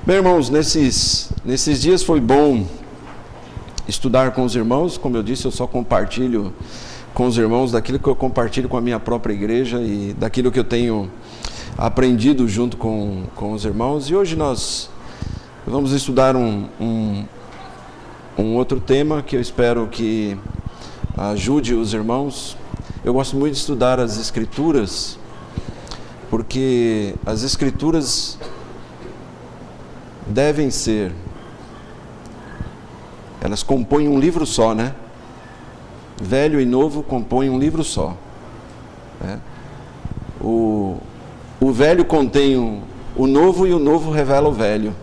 Bem, irmãos, nesses dias foi bom estudar com os irmãos. Como eu disse, eu só compartilho com os irmãos daquilo que eu compartilho com a minha própria igreja e daquilo que eu tenho aprendido junto com os irmãos. E hoje nós vamos estudar um outro tema que eu espero que ajude os irmãos. Eu gosto muito de estudar as Escrituras, porque as Escrituras devem ser, elas compõem um livro só, né? Velho e novo compõem um livro só, né? O velho contém o novo e o novo revela o velho.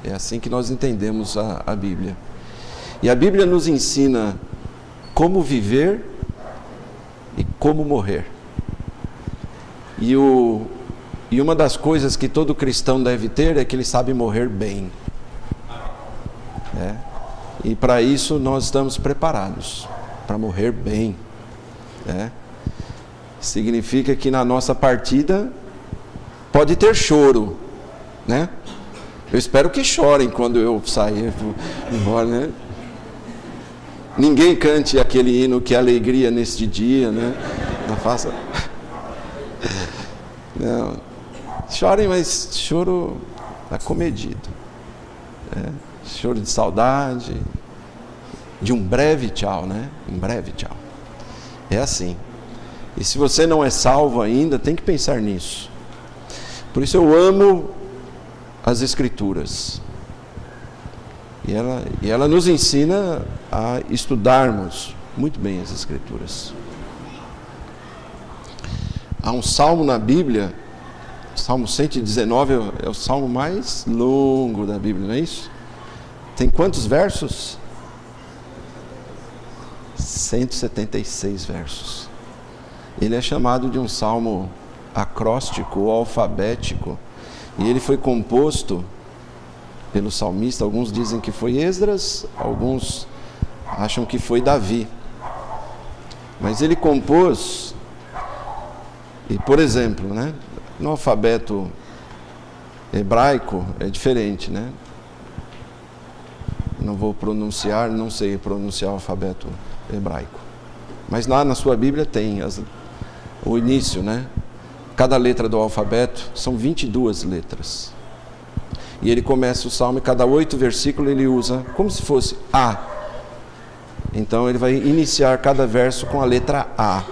É assim que nós entendemos a Bíblia. E a Bíblia nos ensina como viver e como morrer. E uma das coisas que todo cristão deve ter é que ele sabe morrer bem. E para isso nós estamos preparados, para morrer bem. Significa que na nossa partida pode ter choro, né? Eu espero que chorem quando eu sair embora, né? Ninguém cante aquele hino que é alegria neste dia, né? Não faça... Não. Chorem, mas choro acomedido. Choro de saudade, de um breve tchau, né? Um breve tchau. É assim. E se você não é salvo ainda, tem que pensar nisso. Por isso eu amo as Escrituras. E ela nos ensina a estudarmos muito bem as Escrituras. Há um salmo na Bíblia, Salmo 119 é o salmo mais longo da Bíblia, não é isso? Tem quantos versos? 176 versos. Ele é chamado de um salmo acróstico ou alfabético, e ele foi composto pelo salmista. Alguns dizem que foi Esdras, alguns acham que foi Davi. Mas ele compôs, e por exemplo, né, no alfabeto hebraico é diferente, né? Não vou pronunciar, não sei pronunciar o alfabeto hebraico. Mas lá na sua Bíblia tem o início, né? Cada letra do alfabeto são 22 letras. E ele começa o salmo e cada 8 versículos ele usa como se fosse A. Então ele vai iniciar cada verso com a letra A.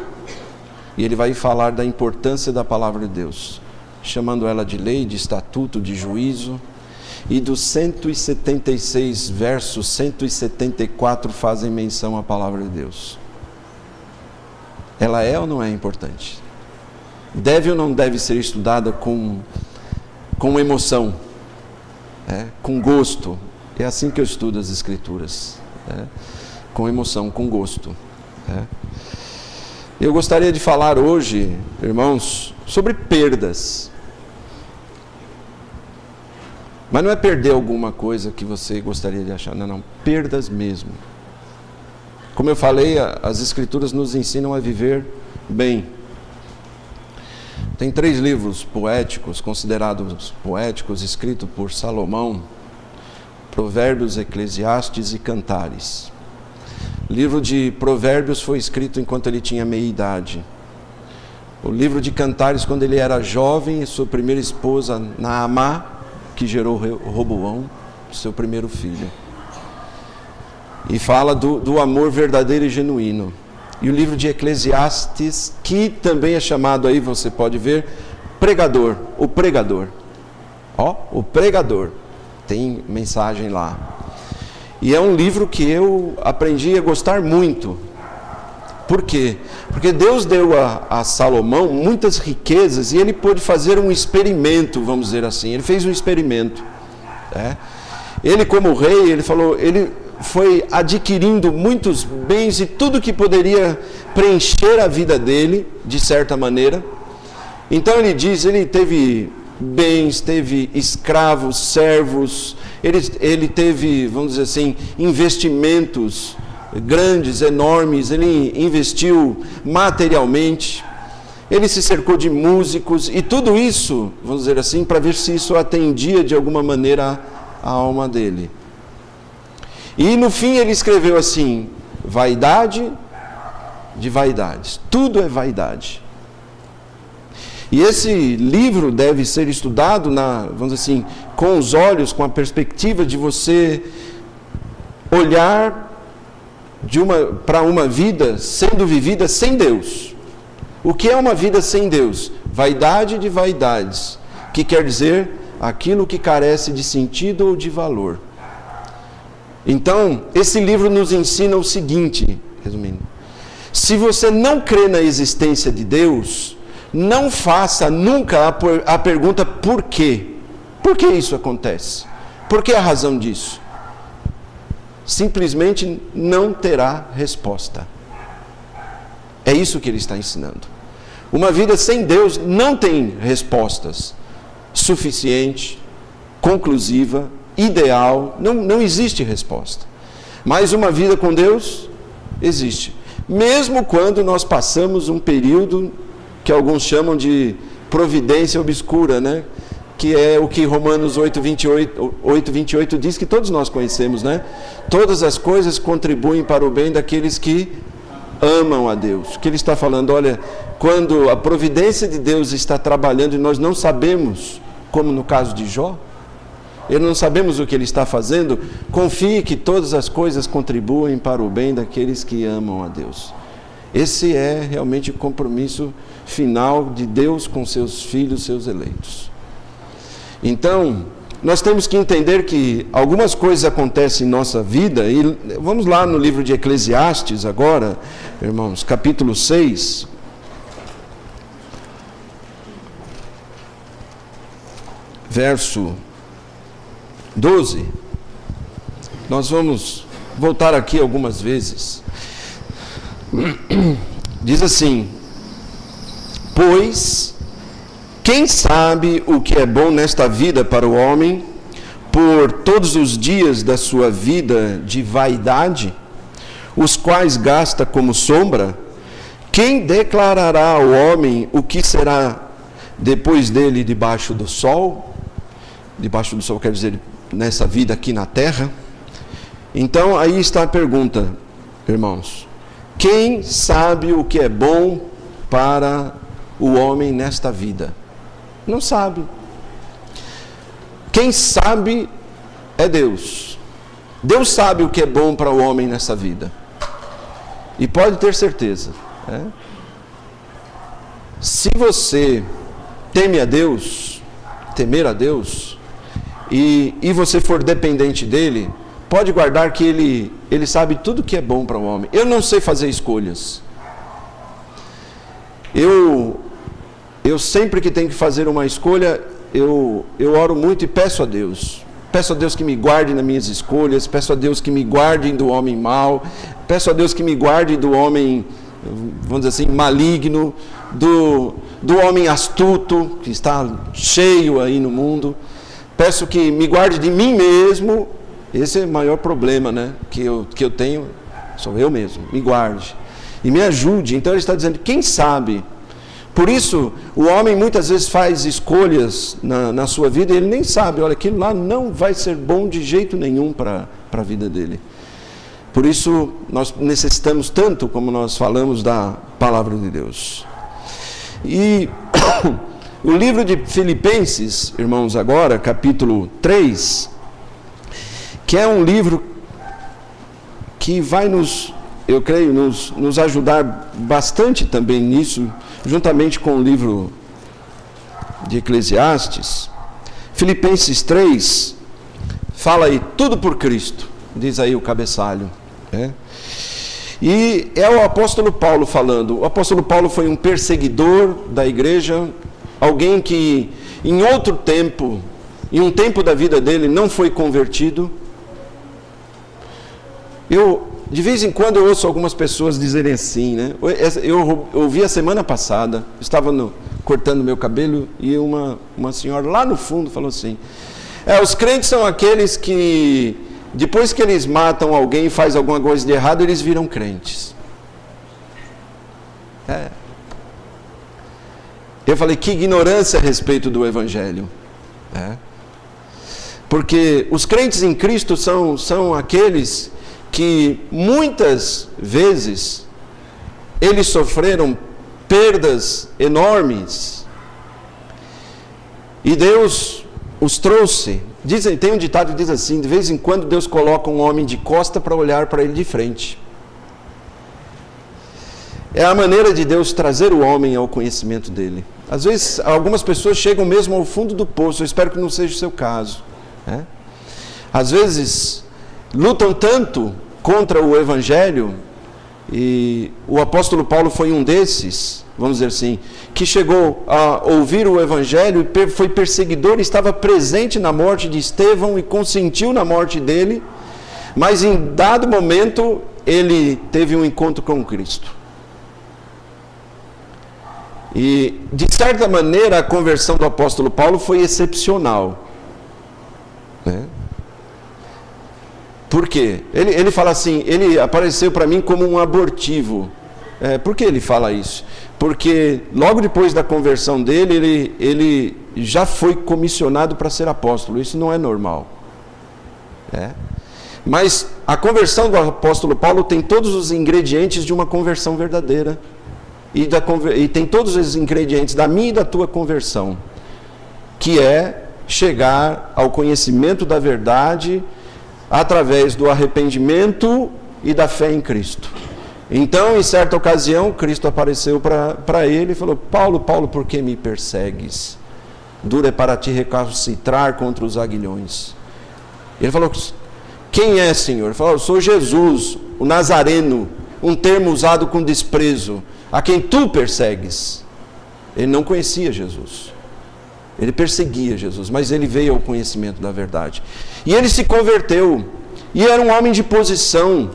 E ele vai falar da importância da palavra de Deus, chamando ela de lei, de estatuto, de juízo. E dos 176 versos, 174 fazem menção à palavra de Deus. Ela é ou não é importante? Deve ou não deve ser estudada com emoção, com gosto? É assim que eu estudo as Escrituras, com emoção, com gosto. Eu gostaria de falar hoje, irmãos, sobre perdas. Mas não é perder alguma coisa que você gostaria de achar, não, perdas mesmo. Como eu falei, as Escrituras nos ensinam a viver bem. Tem 3 livros poéticos, considerados poéticos, escritos por Salomão: Provérbios, Eclesiastes e Cantares. O livro de Provérbios foi escrito enquanto ele tinha meia-idade. O livro de Cantares, quando ele era jovem, e sua primeira esposa, Naamá, que gerou Roboão, seu primeiro filho. E fala do amor verdadeiro e genuíno. E o livro de Eclesiastes, que também é chamado aí, você pode ver, pregador, o pregador. O pregador. Tem mensagem lá. E é um livro que eu aprendi a gostar muito. Por quê? Porque Deus deu a Salomão muitas riquezas e ele pôde fazer um experimento, vamos dizer assim. Ele fez um experimento. Ele, como rei, ele foi adquirindo muitos bens e tudo que poderia preencher a vida dele, de certa maneira. Então ele diz, ele teve bens, teve escravos, servos, ele teve, vamos dizer assim, investimentos grandes, enormes, ele investiu materialmente. ele se cercou de músicos, e tudo isso, vamos dizer assim, para ver se isso atendia de alguma maneira a alma dele. E no fim ele escreveu assim: vaidade de vaidades, tudo é vaidade. E esse livro deve ser estudado, vamos dizer assim, com os olhos, com a perspectiva de você olhar para uma vida sendo vivida sem Deus. O que é uma vida sem Deus? Vaidade de vaidades, que quer dizer aquilo que carece de sentido ou de valor. Então, esse livro nos ensina o seguinte, resumindo: se você não crê na existência de Deus, não faça nunca a pergunta por quê. Por que isso acontece? Por que a razão disso? Simplesmente não terá resposta. É isso que ele está ensinando. Uma vida sem Deus não tem respostas suficiente, conclusiva, ideal. Não existe resposta. Mas uma vida com Deus existe. Mesmo quando nós passamos um período que alguns chamam de providência obscura, né? Que é o que Romanos 8:28 diz, que todos nós conhecemos, né? Todas as coisas contribuem para o bem daqueles que amam a Deus. O que ele está falando? Olha, quando a providência de Deus está trabalhando e nós não sabemos, como no caso de Jó, não sabemos o que ele está fazendo, confie que todas as coisas contribuem para o bem daqueles que amam a Deus. Esse é realmente o compromisso final de Deus com seus filhos, seus eleitos. Então, nós temos que entender que algumas coisas acontecem em nossa vida, e vamos lá no livro de Eclesiastes agora, irmãos, capítulo 6. Verso 12. Nós vamos voltar aqui algumas vezes. Diz assim: pois quem sabe o que é bom nesta vida para o homem, por todos os dias da sua vida de vaidade, os quais gasta como sombra? Quem declarará ao homem o que será depois dele debaixo do sol? Debaixo do sol quer dizer nessa vida aqui na terra. Então aí está a pergunta, irmãos: quem sabe o que é bom para o homem nesta vida? Não sabe. Quem sabe é Deus. Deus sabe o que é bom para o homem nessa vida. E pode ter certeza, né? Se você teme a Deus, temer a Deus, e você for dependente dele, pode guardar que ele sabe tudo que é bom para o homem. Eu não sei fazer escolhas. Eu sempre que tenho que fazer uma escolha, eu oro muito e peço a Deus. Peço a Deus que me guarde nas minhas escolhas, peço a Deus que me guarde do homem mau, peço a Deus que me guarde do homem, vamos dizer assim, maligno, do homem astuto, que está cheio aí no mundo. Peço que me guarde de mim mesmo. Esse é o maior problema, né, que eu tenho, sou eu mesmo. Me guarde e me ajude. Então ele está dizendo, quem sabe? Por isso, o homem muitas vezes faz escolhas na sua vida e ele nem sabe, olha, aquilo lá não vai ser bom de jeito nenhum para a vida dele. Por isso, nós necessitamos tanto, como nós falamos, da palavra de Deus. E o livro de Filipenses, irmãos, agora, capítulo 3, que é um livro que vai eu creio, nos ajudar bastante também nisso, juntamente com o livro de Eclesiastes. Filipenses 3 fala aí, tudo por Cristo, diz aí o cabeçalho, né? E é o apóstolo Paulo falando. O apóstolo Paulo foi um perseguidor da igreja, alguém que em outro tempo, em um tempo da vida dele, não foi convertido. De vez em quando eu ouço algumas pessoas dizerem assim, né? Eu ouvi a semana passada, estava cortando meu cabelo e uma senhora lá no fundo falou assim: os crentes são aqueles que, depois que eles matam alguém e fazem alguma coisa de errado, eles viram crentes. Eu falei, que ignorância a respeito do Evangelho. Porque os crentes em Cristo são aqueles que muitas vezes eles sofreram perdas enormes e Deus os trouxe. Tem um ditado que diz assim: de vez em quando Deus coloca um homem de costa para olhar para ele de frente. É a maneira de Deus trazer o homem ao conhecimento dele. Às vezes algumas pessoas chegam mesmo ao fundo do poço. Eu espero que não seja o seu caso, Às vezes lutam tanto contra o Evangelho, e o apóstolo Paulo foi um desses, vamos dizer assim, que chegou a ouvir o Evangelho e foi perseguidor, estava presente na morte de Estevão e consentiu na morte dele, mas em dado momento ele teve um encontro com Cristo. E de certa maneira a conversão do apóstolo Paulo foi excepcional, Por quê? Ele fala assim, ele apareceu para mim como um abortivo. Por que ele fala isso? Porque logo depois da conversão dele, ele já foi comissionado para ser apóstolo. Isso não é normal. Mas a conversão do apóstolo Paulo tem todos os ingredientes de uma conversão verdadeira. E tem todos os ingredientes da minha e da tua conversão, que é chegar ao conhecimento da verdade através do arrependimento e da fé em Cristo. Então, em certa ocasião, Cristo apareceu para ele e falou: Paulo, Paulo, por que me persegues? Duro é para ti recalcitrar contra os aguilhões. Ele falou: quem é, Senhor? Ele falou: eu sou Jesus, o Nazareno, um termo usado com desprezo, a quem tu persegues. Ele não conhecia Jesus. Ele perseguia Jesus, mas ele veio ao conhecimento da verdade. E ele se converteu. E era um homem de posição.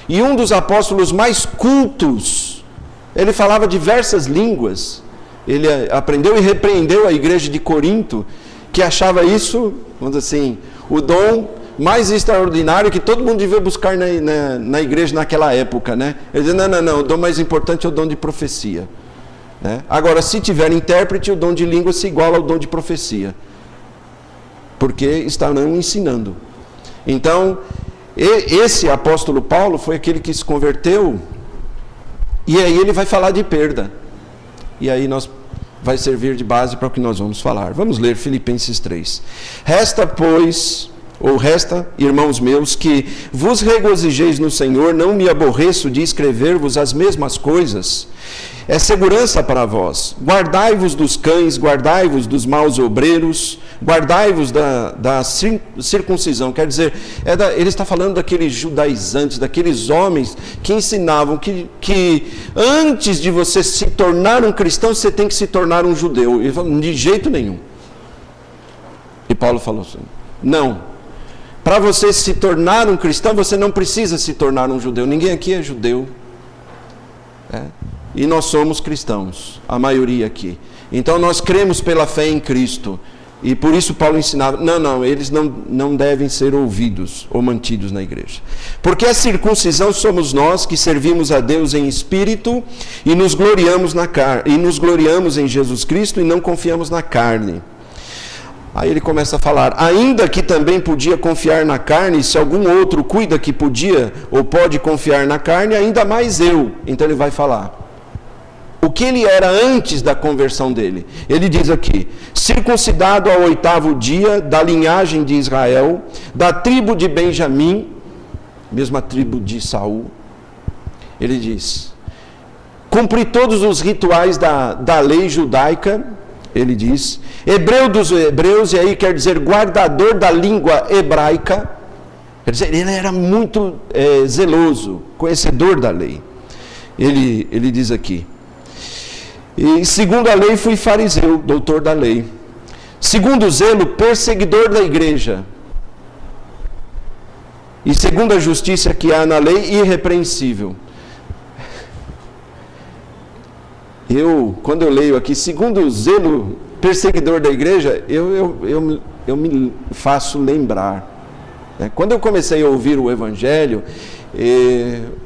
E um dos apóstolos mais cultos. Ele falava diversas línguas. Ele aprendeu e repreendeu a igreja de Corinto, que achava isso, vamos dizer assim, o dom mais extraordinário que todo mundo devia buscar na igreja naquela época, Ele dizia, não, o dom mais importante é o dom de profecia. Agora, se tiver intérprete, o dom de língua se iguala ao dom de profecia, porque estarão ensinando. Então, esse apóstolo Paulo foi aquele que se converteu, e aí ele vai falar de perda, e aí vai servir de base para o que nós vamos falar. Vamos ler Filipenses 3. Resta, irmãos meus, que vos regozijeis no Senhor, não me aborreço de escrever-vos as mesmas coisas. É segurança para vós. Guardai-vos dos cães, guardai-vos dos maus obreiros, guardai-vos da circuncisão. Quer dizer, ele está falando daqueles judaizantes, daqueles homens que ensinavam que antes de você se tornar um cristão, você tem que se tornar um judeu. Ele falou, de jeito nenhum. E Paulo falou assim, não. Para você se tornar um cristão, você não precisa se tornar um judeu. Ninguém aqui é judeu. E nós somos cristãos, a maioria aqui. Então nós cremos pela fé em Cristo. E por isso Paulo ensinava, eles não devem ser ouvidos ou mantidos na igreja. Porque a circuncisão somos nós que servimos a Deus em espírito e nos gloriamos em Jesus Cristo e não confiamos na carne. Aí ele começa a falar, ainda que também podia confiar na carne, se algum outro cuida que podia ou pode confiar na carne, ainda mais eu. Então ele vai falar o que ele era antes da conversão dele. Ele diz aqui, circuncidado ao 8º dia, da linhagem de Israel, da tribo de Benjamim, mesma tribo de Saul. Ele diz, cumpri todos os rituais da lei judaica. Ele diz, hebreu dos hebreus, e aí quer dizer guardador da língua hebraica. Quer dizer, ele era muito zeloso, conhecedor da lei. Ele diz aqui, e segundo a lei fui fariseu, doutor da lei. Segundo o zelo, perseguidor da igreja. E segundo a justiça que há na lei, irrepreensível. Quando eu leio aqui, segundo o zelo, perseguidor da igreja, eu me faço lembrar. Quando eu comecei a ouvir o Evangelho,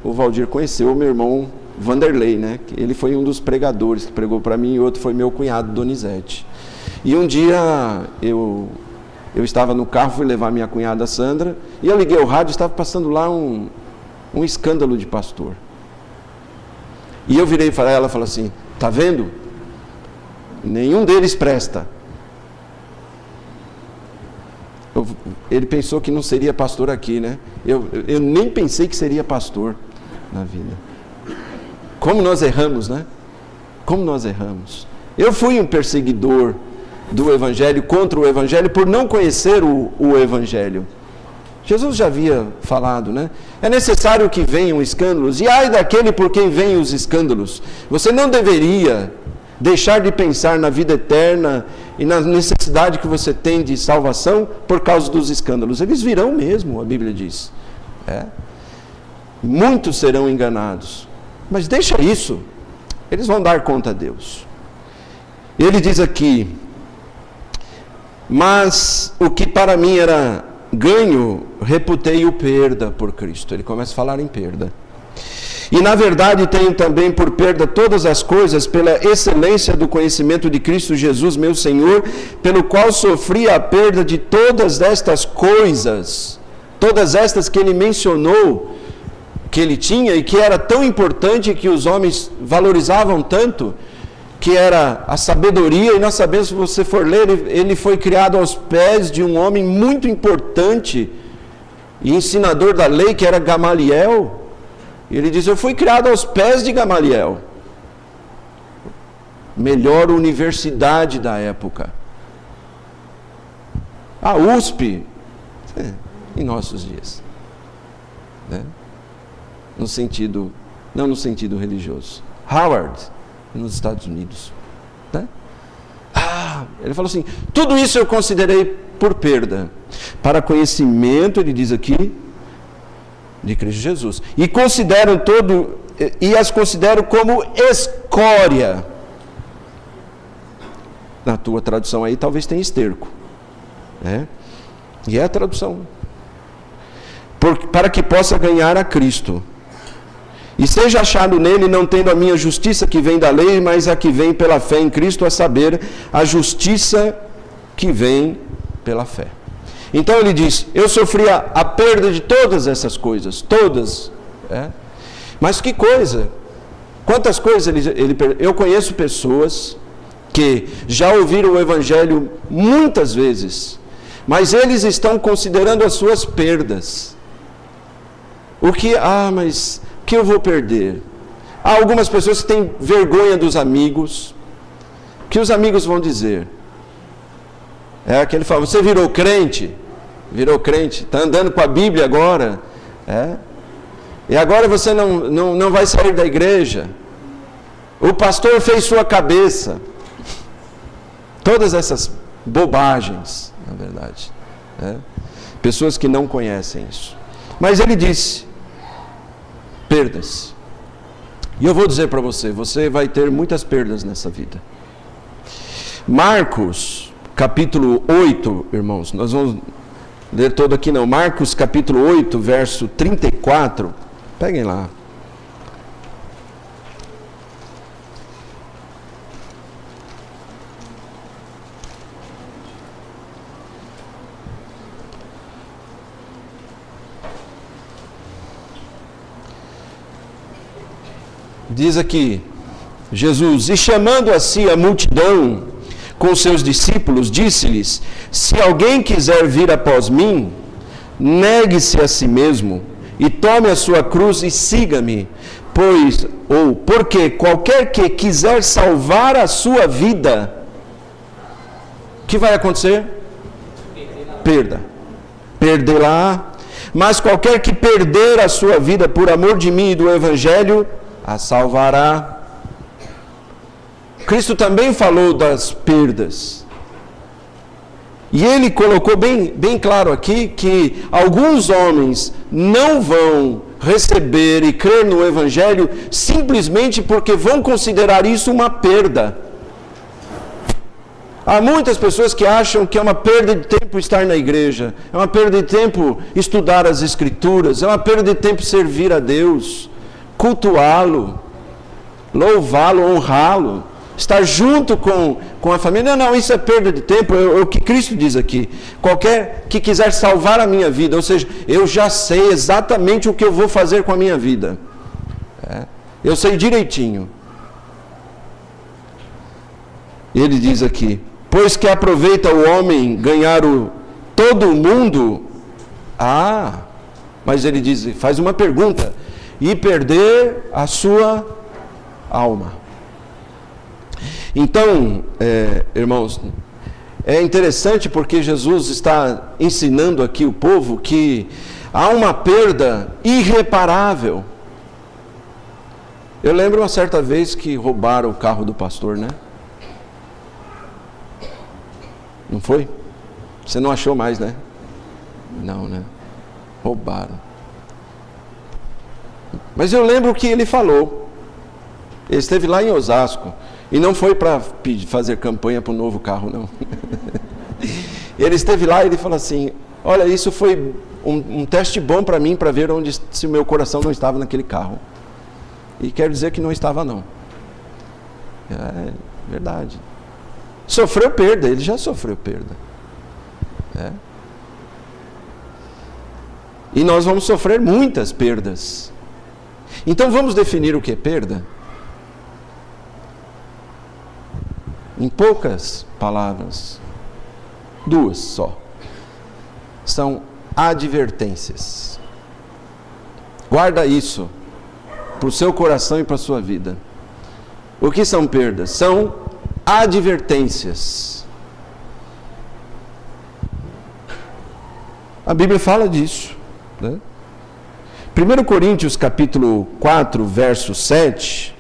o Valdir conheceu o meu irmão Vanderlei, né? Ele foi um dos pregadores que pregou para mim, e outro foi meu cunhado, Donizete. E um dia eu estava no carro, fui levar minha cunhada Sandra, e eu liguei o rádio, estava passando lá um escândalo de pastor. E eu virei para ela e falei assim, tá vendo? Nenhum deles presta. Ele pensou que não seria pastor aqui, né? Eu nem pensei que seria pastor na vida. Como nós erramos, né? Como nós erramos. Eu fui um perseguidor do Evangelho, contra o Evangelho, por não conhecer o Evangelho. Jesus já havia falado, né? É necessário que venham escândalos, e ai daquele por quem vêm os escândalos. Você não deveria deixar de pensar na vida eterna e na necessidade que você tem de salvação por causa dos escândalos. Eles virão mesmo, a Bíblia diz. Muitos serão enganados. Mas deixa isso. Eles vão dar conta a Deus. Ele diz aqui, mas o que para mim era ganho, reputei-o perda por Cristo. Ele começa a falar em perda. E na verdade tenho também por perda todas as coisas pela excelência do conhecimento de Cristo Jesus, meu Senhor, pelo qual sofri a perda de todas estas coisas, todas estas que ele mencionou, que ele tinha e que era tão importante, que os homens valorizavam tanto, que era a sabedoria. E nós sabemos, se você for ler, ele foi criado aos pés de um homem muito importante e ensinador da lei, que era Gamaliel. E ele diz, eu fui criado aos pés de Gamaliel, melhor universidade da época. A USP, em nossos dias, né? No sentido, não no sentido religioso. Howard, nos Estados Unidos, né? Ele falou assim, tudo isso eu considerei por perda, para conhecimento, ele diz aqui, de Cristo Jesus, e as considero como escória. Na tua tradução aí talvez tenha esterco, né? E é a tradução, para que possa ganhar a Cristo, e seja achado nele, não tendo a minha justiça que vem da lei, mas a que vem pela fé em Cristo, a saber, a justiça que vem pela fé. Então ele diz, eu sofri a perda de todas essas coisas, todas. Mas que coisa, quantas coisas eu conheço pessoas que já ouviram o Evangelho muitas vezes, mas eles estão considerando as suas perdas. Mas o que eu vou perder? Há algumas pessoas que têm vergonha dos amigos, que os amigos vão dizer. Aquele fala, você virou crente, está andando com a Bíblia agora, e agora você não vai sair da igreja, o pastor fez sua cabeça. Todas essas bobagens, na verdade, pessoas que não conhecem isso. Mas ele disse, perdas, e eu vou dizer para você vai ter muitas perdas nessa vida. Marcos capítulo 8, irmãos, nós vamos ler todo aqui não, Marcos capítulo 8, verso 34, peguem lá. Diz aqui, Jesus, e chamando a si a multidão com seus discípulos, disse-lhes, se alguém quiser vir após mim, negue-se a si mesmo, e tome a sua cruz e siga-me, porque qualquer que quiser salvar a sua vida, o que vai acontecer? Perderá, mas qualquer que perder a sua vida por amor de mim e do Evangelho, a salvará. Cristo também falou das perdas. E ele colocou bem claro aqui que alguns homens não vão receber e crer no Evangelho simplesmente porque vão considerar isso uma perda. Há muitas pessoas que acham que é uma perda de tempo estar na igreja, é uma perda de tempo estudar as Escrituras, é uma perda de tempo servir a Deus, cultuá-lo. louvá-lo, honrá-lo, estar junto com a família. Não, isso é perda de tempo. É o que Cristo diz aqui. Qualquer que quiser salvar a minha vida, ou seja, eu já sei exatamente o que eu vou fazer com a minha vida. Eu sei direitinho. Ele diz aqui, pois que aproveita o homem ganhar todo o mundo. Mas ele diz, faz uma pergunta, e perder a sua alma. Então, irmãos, é interessante porque Jesus está ensinando aqui o povo que há uma perda irreparável. Eu lembro uma certa vez que roubaram o carro do pastor, né? Não foi? Você não achou mais, né? Não, né? Roubaram. Mas eu lembro que ele falou. Ele esteve lá em Osasco. E não foi para fazer campanha para um novo carro, não. Ele esteve lá e ele falou assim, olha, isso foi um teste bom para mim, para ver se o meu coração não estava naquele carro. E quero dizer que não estava, não. É verdade. Sofreu perda, ele já sofreu perda. E nós vamos sofrer muitas perdas. Então vamos definir o que é perda? Em poucas palavras, 2 só. São advertências. Guarda isso para o seu coração e para a sua vida. O que são perdas? São advertências. A Bíblia fala disso, né? 1 Coríntios capítulo 4, verso 7.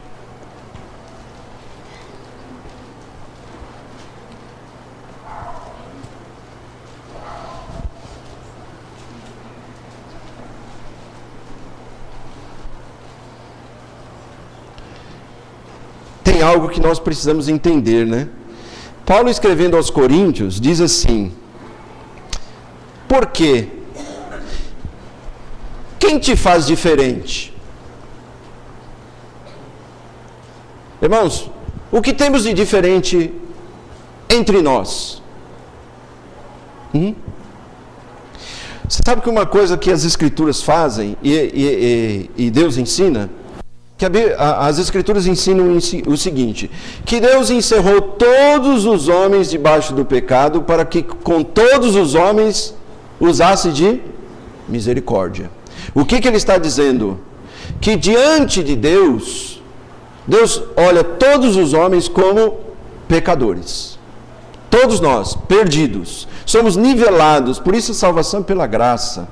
Tem algo que nós precisamos entender, né? Paulo, escrevendo aos Coríntios, diz assim: por quê? Quem te faz diferente? Irmãos, o que temos de diferente entre nós? Você sabe que uma coisa que as Escrituras fazem e Deus ensina? Que as Escrituras ensinam o seguinte, que Deus encerrou todos os homens debaixo do pecado para que com todos os homens usasse de misericórdia. O que ele está dizendo? Que diante de Deus, Deus olha todos os homens como pecadores. Todos nós, perdidos. Somos nivelados, por isso a salvação pela graça,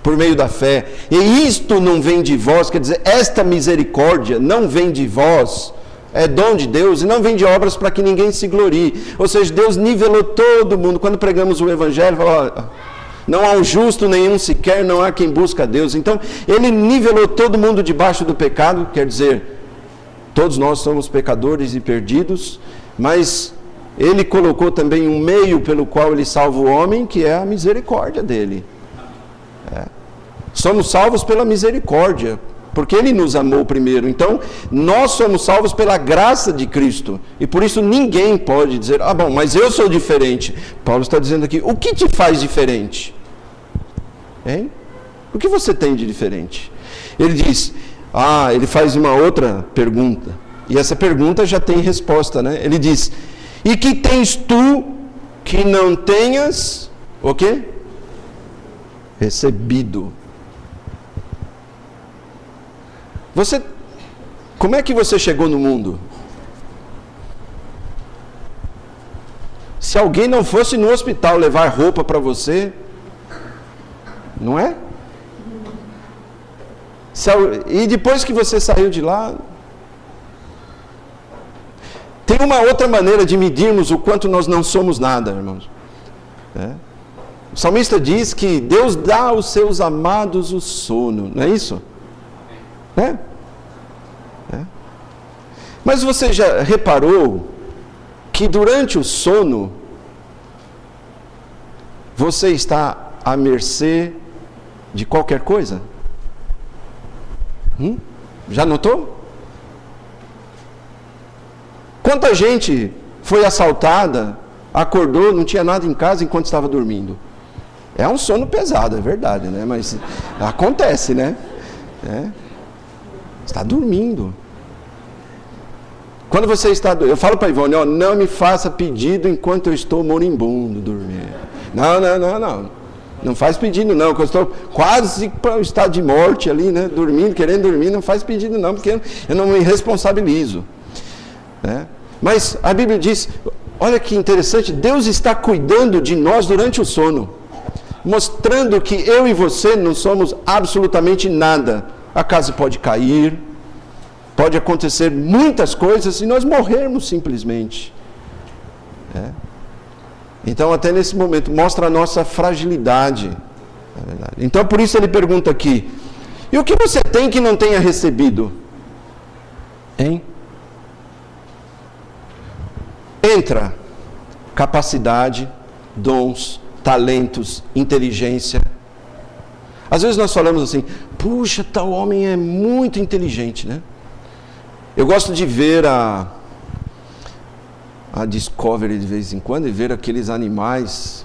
por meio da fé. E isto não vem de vós, quer dizer, esta misericórdia não vem de vós, é dom de Deus, e não vem de obras para que ninguém se glorie. Ou seja, Deus nivelou todo mundo. Quando pregamos o Evangelho, não há um justo nenhum sequer, não há quem busca a Deus. Então, Ele nivelou todo mundo debaixo do pecado, quer dizer, todos nós somos pecadores e perdidos, mas Ele colocou também um meio pelo qual Ele salva o homem, que é a misericórdia dEle. Somos salvos pela misericórdia, porque Ele nos amou primeiro. Então, nós somos salvos pela graça de Cristo. E por isso ninguém pode dizer, bom, mas eu sou diferente. Paulo está dizendo aqui, o que te faz diferente? Hein? O que você tem de diferente? Ele diz, ele faz uma outra pergunta. E essa pergunta já tem resposta, né? Ele diz, e que tens tu que não tenhas, o quê? Recebido. Como é que você chegou no mundo? Se alguém não fosse no hospital levar roupa para você, não é? E depois que você saiu de lá, tem uma outra maneira de medirmos o quanto nós não somos nada, irmãos. O salmista diz que Deus dá aos seus amados o sono, não é isso? Mas você já reparou que durante o sono você está à mercê de qualquer coisa? Já notou? Quanta gente foi assaltada, acordou, não tinha nada em casa enquanto estava dormindo. É um sono pesado, é verdade, né? Mas acontece, né? Está dormindo. Quando você está... Eu falo para a Ivone, ó, não me faça pedido enquanto eu estou moribundo dormir. Não. Não faz pedido não, porque eu estou quase para o estado de morte ali, né? Dormindo, querendo dormir, não faz pedido não, porque eu não me responsabilizo. Né? Mas a Bíblia diz, olha que interessante, Deus está cuidando de nós durante o sono, mostrando que eu e você não somos absolutamente nada. A casa pode cair, pode acontecer muitas coisas e nós morrermos simplesmente. Então, até nesse momento, mostra a nossa fragilidade. Então, por isso ele pergunta aqui, e o que você tem que não tenha recebido? Hein? Entra capacidade, dons, talentos, inteligência. Às vezes nós falamos assim, puxa, tal homem é muito inteligente, né? Eu gosto de ver a Discovery de vez em quando e ver aqueles animais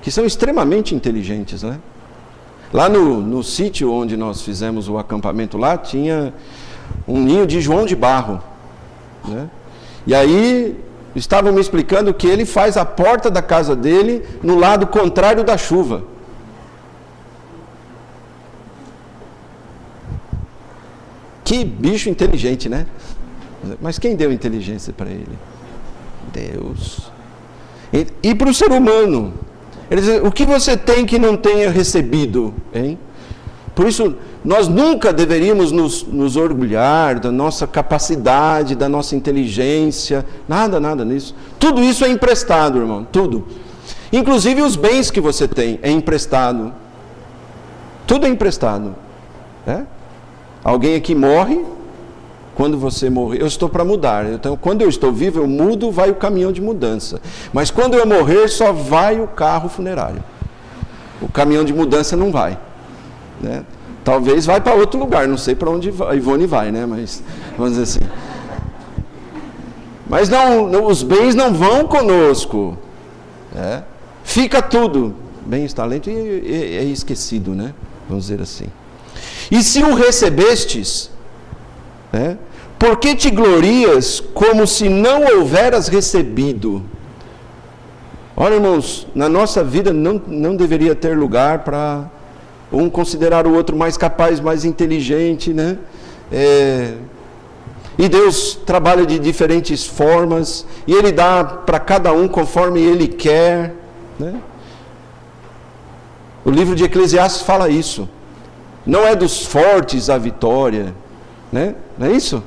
que são extremamente inteligentes, né? Lá no sítio onde nós fizemos o acampamento lá, tinha um ninho de João de Barro, né? E aí estavam me explicando que ele faz a porta da casa dele no lado contrário da chuva. Que bicho inteligente, né? Mas quem deu inteligência para ele? Deus. E para o ser humano, ele diz, o que você tem que não tenha recebido? Hein? Por isso, nós nunca deveríamos nos orgulhar da nossa capacidade, da nossa inteligência, nada nisso. Tudo isso é emprestado, irmão, tudo. Inclusive os bens que você tem é emprestado. Tudo é emprestado. Alguém aqui morre, quando você morrer, eu estou para mudar. Então, quando eu estou vivo, eu mudo, vai o caminhão de mudança. Mas quando eu morrer, só vai o carro funerário. O caminhão de mudança não vai. Né? Talvez vai para outro lugar, não sei para onde a Ivone vai, né? Mas vamos dizer assim. Mas não, os bens não vão conosco. Fica tudo, bens, talento, e é esquecido, né? Vamos dizer assim. E se o recebestes, por que te glorias como se não houveras recebido? Olha, irmãos, na nossa vida não deveria ter lugar para um considerar o outro mais capaz, mais inteligente, né? E Deus trabalha de diferentes formas, e Ele dá para cada um conforme Ele quer, né? O livro de Eclesiastes fala isso. Não é dos fortes a vitória, né? Não é isso?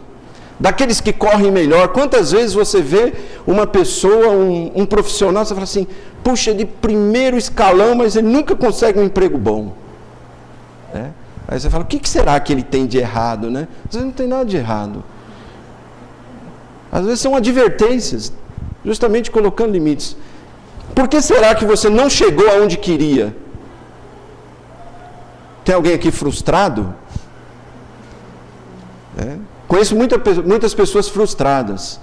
Daqueles que correm melhor. Quantas vezes você vê uma pessoa, um profissional, você fala assim, puxa, de primeiro escalão, mas ele nunca consegue um emprego bom. Aí você fala, o que será que ele tem de errado, né? Às vezes não tem nada de errado. Às vezes são advertências, justamente colocando limites. Por que será que você não chegou aonde queria? Tem alguém aqui frustrado? Conheço muitas pessoas frustradas.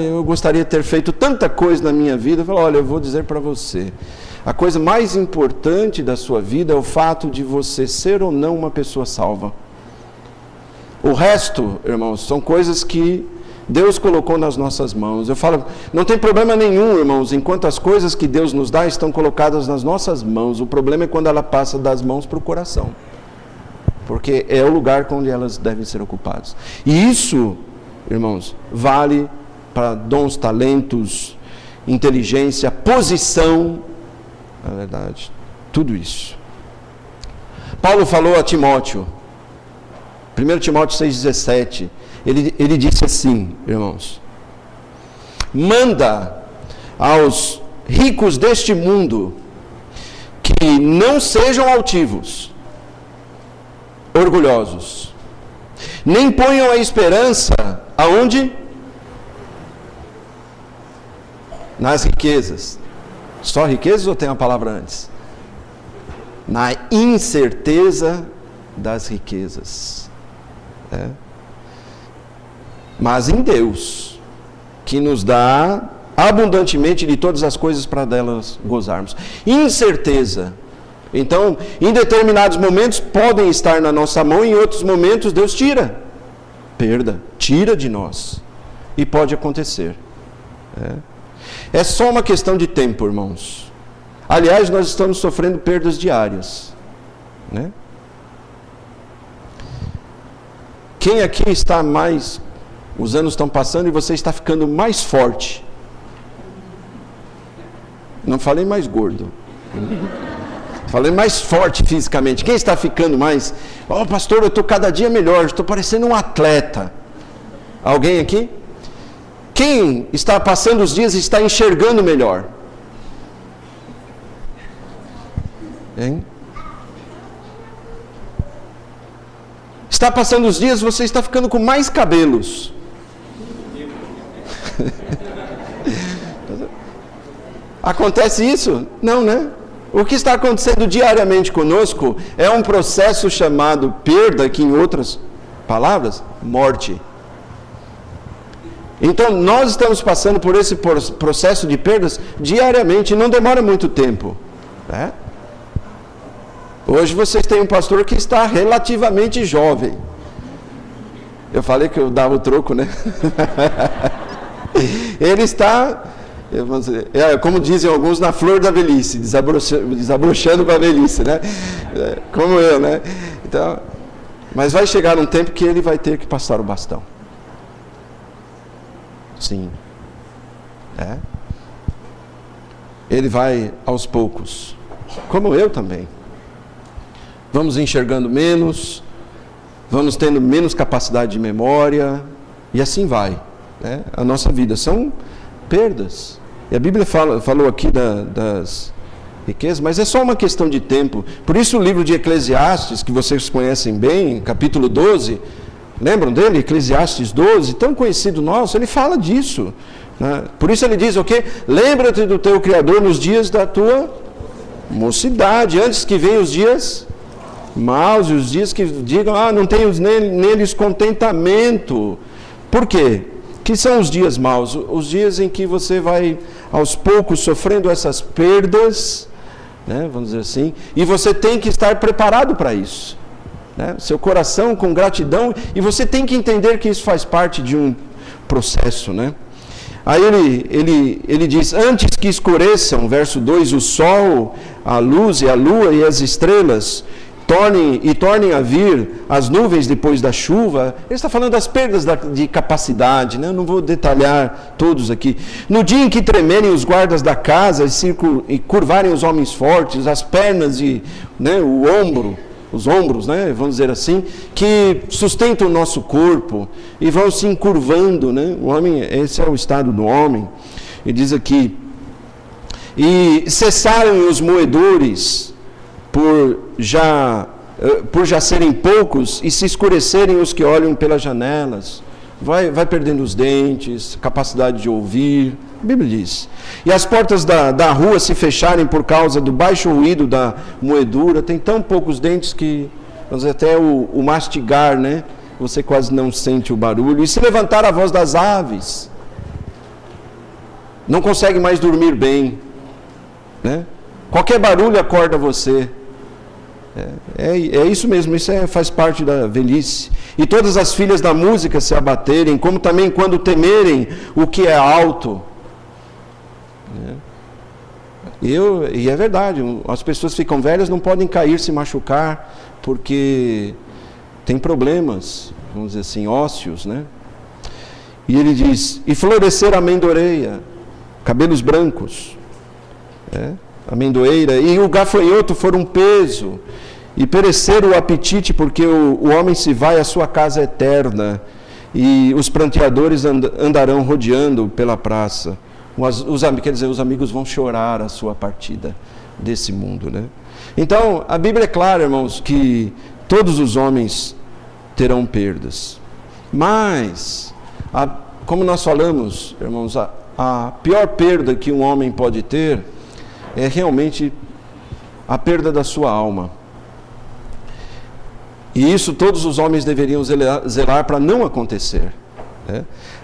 Eu gostaria de ter feito tanta coisa na minha vida. Eu falo, olha, eu vou dizer para você. A coisa mais importante da sua vida é o fato de você ser ou não uma pessoa salva. O resto, irmãos, são coisas que Deus colocou nas nossas mãos. Eu falo, não tem problema nenhum, irmãos, enquanto as coisas que Deus nos dá estão colocadas nas nossas mãos. O problema é quando ela passa das mãos para o coração. Porque é o lugar onde elas devem ser ocupadas. E isso, irmãos, vale para dons, talentos, inteligência, posição, na verdade, tudo isso. Paulo falou a Timóteo, 1 Timóteo 6,17, ele disse assim, irmãos, manda aos ricos deste mundo que não sejam altivos, orgulhosos, nem ponham a esperança aonde? Nas riquezas. Só riquezas ou tem uma palavra antes? Na incerteza das riquezas. mas em Deus, que nos dá abundantemente de todas as coisas para delas gozarmos. Incerteza. Então, em determinados momentos podem estar na nossa mão, em outros momentos Deus tira. Perda, tira de nós. E pode acontecer. É só uma questão de tempo, irmãos. Aliás, nós estamos sofrendo perdas diárias, né? Quem aqui está mais... Os anos estão passando e você está ficando mais forte. Não falei mais gordo. Falei mais forte fisicamente. Quem está ficando mais... pastor, eu estou cada dia melhor. Estou parecendo um atleta. Alguém aqui? Quem está passando os dias e está enxergando melhor? Hein? Está passando os dias, você está ficando com mais cabelos. Acontece isso? Não, né? O que está acontecendo diariamente conosco é um processo chamado perda, que em outras palavras, morte. Então, nós estamos passando por esse processo de perdas diariamente, não demora muito tempo, né? Hoje vocês têm um pastor que está relativamente jovem. Eu falei que eu dava o troco, né? Ele está, como dizem alguns, na flor da velhice, desabrochando para a velhice, né? Como eu, né? Então, mas vai chegar um tempo que ele vai ter que passar o bastão. Sim. Ele vai aos poucos. Como eu também. Vamos enxergando menos, vamos tendo menos capacidade de memória, e assim vai, né? A nossa vida são perdas. E a Bíblia falou aqui das riquezas, mas é só uma questão de tempo. Por isso o livro de Eclesiastes, que vocês conhecem bem, capítulo 12, lembram dele? Eclesiastes 12, tão conhecido nosso, ele fala disso, né? Por isso ele diz o quê? Lembra-te do teu Criador nos dias da tua mocidade, antes que venham os dias maus, e os dias que digam, não tenho neles contentamento. Por quê? Que são os dias maus? Os dias em que você vai aos poucos sofrendo essas perdas, né, vamos dizer assim, e você tem que estar preparado para isso, né? Seu coração com gratidão, e você tem que entender que isso faz parte de um processo, né? Aí ele diz, antes que escureçam, verso 2, o sol, a luz e a lua e as estrelas, tornem a vir as nuvens depois da chuva. Ele está falando das perdas de capacidade, né? Eu não vou detalhar todos aqui. No dia em que tremerem os guardas da casa e curvarem os homens fortes, as pernas e, né, os ombros, né, vamos dizer assim, que sustentam o nosso corpo e vão se encurvando, né? O homem, esse é o estado do homem. E diz aqui, e cessarem os moedores por já serem poucos, e se escurecerem os que olham pelas janelas, vai perdendo os dentes, capacidade de ouvir. A Bíblia diz. E as portas da rua se fecharem por causa do baixo ruído da moedura. Tem tão poucos dentes que, vamos dizer, até o mastigar, né? Você quase não sente o barulho. E se levantar a voz das aves, não consegue mais dormir bem, né? Qualquer barulho acorda você. É isso mesmo, isso faz parte da velhice. E todas as filhas da música se abaterem, como também quando temerem o que é alto. E é verdade, as pessoas ficam velhas, não podem cair, se machucar, porque tem problemas, vamos dizer assim, ósseos, né? E ele diz, e florescer a amendoeira, cabelos brancos, amendoeira, e o gafanhoto for um peso, e perecer o apetite, porque o homem se vai à sua casa eterna, e os pranteadores andarão rodeando pela praça. Quer dizer, os amigos vão chorar a sua partida desse mundo, né? Então, a Bíblia é clara, irmãos, que todos os homens terão perdas. Mas, como nós falamos, irmãos, a pior perda que um homem pode ter é realmente a perda da sua alma. E isso todos os homens deveriam zelar para não acontecer.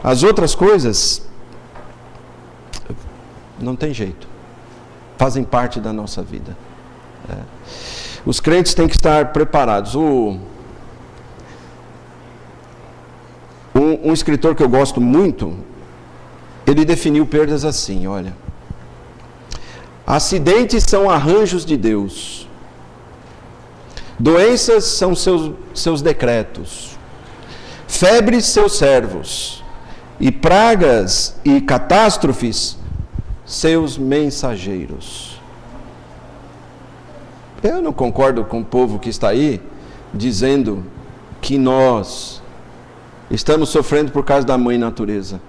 As outras coisas não tem jeito, fazem parte da nossa vida. Os crentes têm que estar preparados. Um escritor que eu gosto muito, ele definiu perdas assim, olha: acidentes são arranjos de Deus, doenças são seus decretos, febres seus servos, e pragas e catástrofes seus mensageiros. Eu não concordo com o povo que está aí dizendo que nós estamos sofrendo por causa da mãe natureza.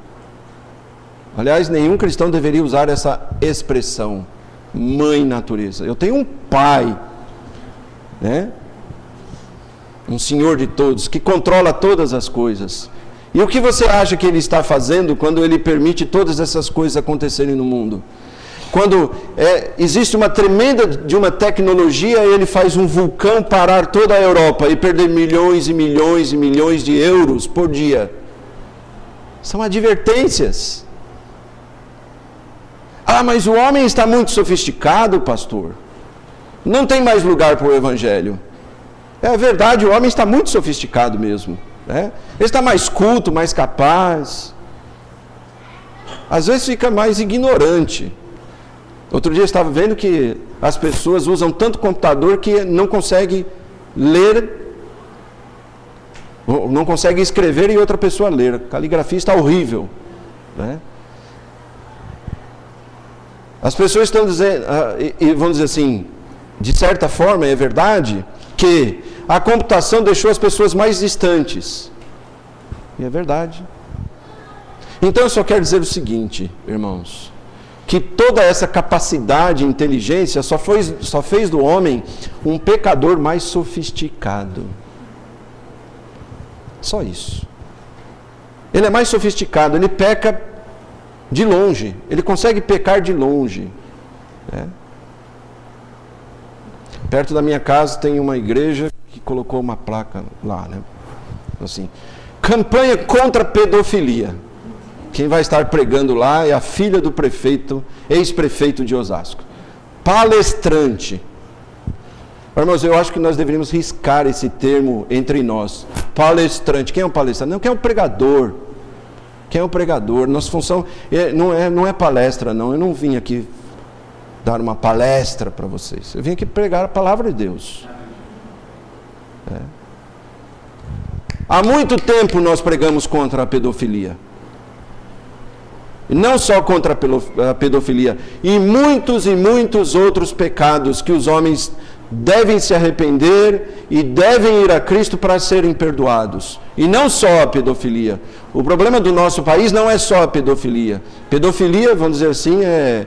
Aliás, nenhum cristão deveria usar essa expressão, mãe natureza. Eu tenho um pai, um Senhor de todos, que controla todas as coisas. E o que você acha que ele está fazendo quando ele permite todas essas coisas acontecerem no mundo? Quando existe uma tremenda de uma tecnologia, ele faz um vulcão parar toda a Europa e perder milhões e milhões e milhões de euros por dia. São advertências. Ah, mas o homem está muito sofisticado, pastor. Não tem mais lugar para o evangelho. É verdade, o homem está muito sofisticado mesmo. Ele está mais culto, mais capaz. Às vezes fica mais ignorante. Outro dia eu estava vendo que as pessoas usam tanto computador que não consegue ler, não consegue escrever e outra pessoa ler. A caligrafia está horrível. As pessoas estão dizendo, e vamos dizer assim, de certa forma é verdade, que a computação deixou as pessoas mais distantes. E é verdade. Então eu só quero dizer o seguinte, irmãos, que toda essa capacidade e inteligência só fez do homem um pecador mais sofisticado. Só isso. Ele é mais sofisticado, ele peca de longe, ele consegue pecar de longe. Perto da minha casa tem uma igreja que colocou uma placa lá, assim: campanha contra a pedofilia. Quem vai estar pregando lá é a filha do prefeito, ex-prefeito de Osasco. Palestrante. Irmãos, eu acho que nós deveríamos riscar esse termo entre nós. Palestrante. Quem é um palestrante? Não, quem é um pregador? Quem é um pregador? Nossa função não é palestra, não. Eu não vim aqui dar uma palestra para vocês. Eu vim aqui pregar a palavra de Deus. Há muito tempo nós pregamos contra a pedofilia. E não só contra a pedofilia, e muitos outros pecados que os homens devem se arrepender e devem ir a Cristo para serem perdoados. E não só a pedofilia. O problema do nosso país não é só a pedofilia. Pedofilia, vamos dizer assim, é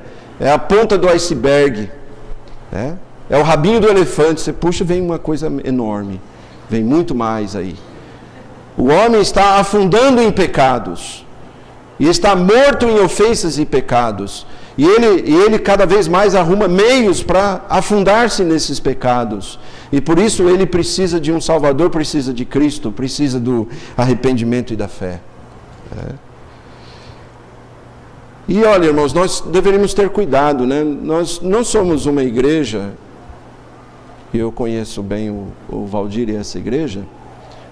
a ponta do iceberg. É o rabinho do elefante. Você puxa, vem uma coisa enorme. Vem muito mais aí. O homem está afundando em pecados. E está morto em ofensas e pecados. E ele cada vez mais arruma meios para afundar-se nesses pecados. E por isso ele precisa de um Salvador, precisa de Cristo, precisa do arrependimento e da fé. E olha, irmãos, nós deveríamos ter cuidado, Nós não somos uma igreja, e eu conheço bem o Valdir e essa igreja,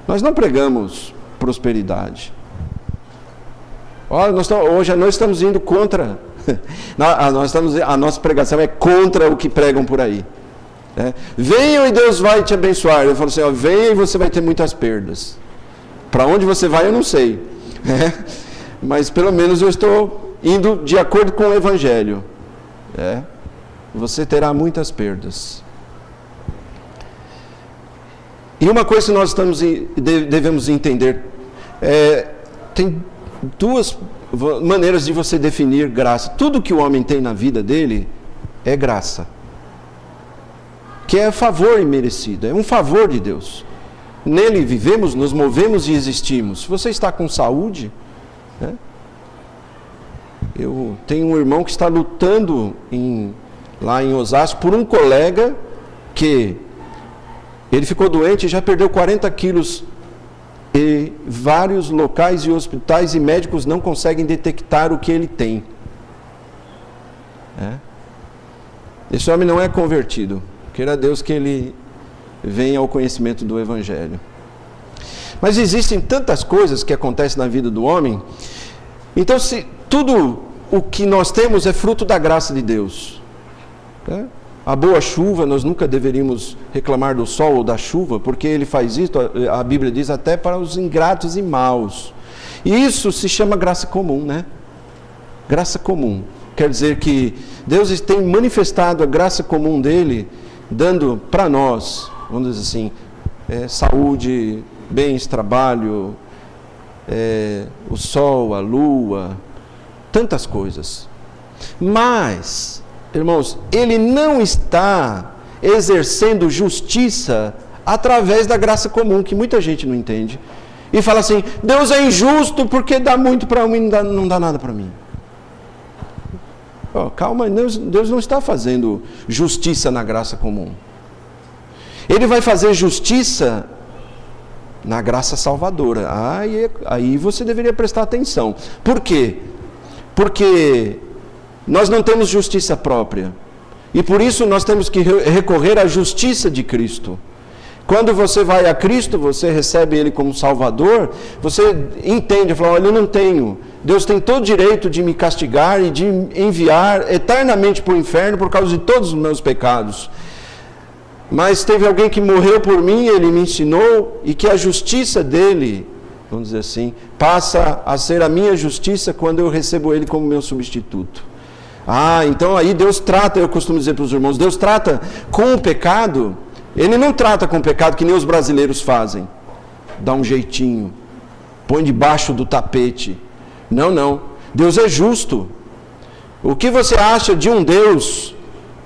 nós não pregamos prosperidade. Olha, hoje nós estamos indo contra, a nossa pregação é contra o que pregam por aí. Venham e Deus vai te abençoar. Eu falo assim, venha e você vai ter muitas perdas. Para onde você vai eu não sei. Mas pelo menos eu estou indo de acordo com o Evangelho. Você terá muitas perdas. E uma coisa que nós devemos entender, tem duas maneiras de você definir graça. Tudo que o homem tem na vida dele é graça, que é favor imerecido, é um favor de Deus. Nele vivemos, nos movemos e existimos. Se você está com saúde, eu tenho um irmão que está lutando lá em Osasco por um colega que ele ficou doente e já perdeu 40 quilos E vários locais e hospitais e médicos não conseguem detectar o que ele tem. Esse homem não é convertido. Queira Deus que ele venha ao conhecimento do Evangelho. Mas existem tantas coisas que acontecem na vida do homem. Então, se tudo o que nós temos é fruto da graça de Deus. A boa chuva, nós nunca deveríamos reclamar do sol ou da chuva, porque ele faz isso, a Bíblia diz, até para os ingratos e maus. E isso se chama graça comum, né? Graça comum. Quer dizer que Deus tem manifestado a graça comum dele, dando para nós, vamos dizer assim, saúde, bens, trabalho, o sol, a lua, tantas coisas. Mas, irmãos, ele não está exercendo justiça através da graça comum, que muita gente não entende. E fala assim, Deus é injusto porque dá muito para mim e não dá nada para mim. Calma, Deus não está fazendo justiça na graça comum. Ele vai fazer justiça na graça salvadora. Aí você deveria prestar atenção. Por quê? Porque nós não temos justiça própria. E por isso nós temos que recorrer à justiça de Cristo. Quando você vai a Cristo, você recebe Ele como Salvador, você entende, fala, olha, eu não tenho. Deus tem todo o direito de me castigar e de enviar eternamente para o inferno por causa de todos os meus pecados. Mas teve alguém que morreu por mim, Ele me ensinou, e que a justiça dEle, vamos dizer assim, passa a ser a minha justiça quando eu recebo Ele como meu substituto. Então aí Deus trata, eu costumo dizer para os irmãos, Deus trata com o pecado. Ele não trata com o pecado que nem os brasileiros fazem. Dá um jeitinho. Põe debaixo do tapete. Não. Deus é justo. O que você acha de um Deus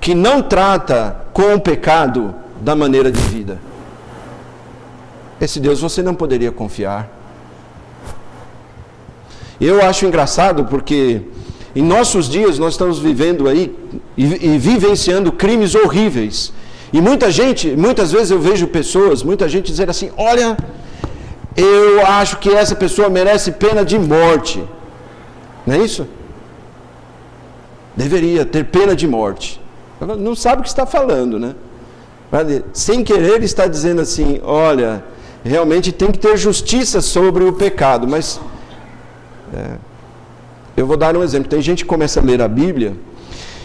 que não trata com o pecado da maneira de vida? Esse Deus você não poderia confiar. Eu acho engraçado porque em nossos dias nós estamos vivendo aí e vivenciando crimes horríveis. E muitas vezes eu vejo muita gente dizer assim, olha, eu acho que essa pessoa merece pena de morte. Não é isso? Deveria ter pena de morte. Não sabe o que está falando, né? Sem querer está dizendo assim, olha, realmente tem que ter justiça sobre o pecado. Mas eu vou dar um exemplo. Tem gente que começa a ler a Bíblia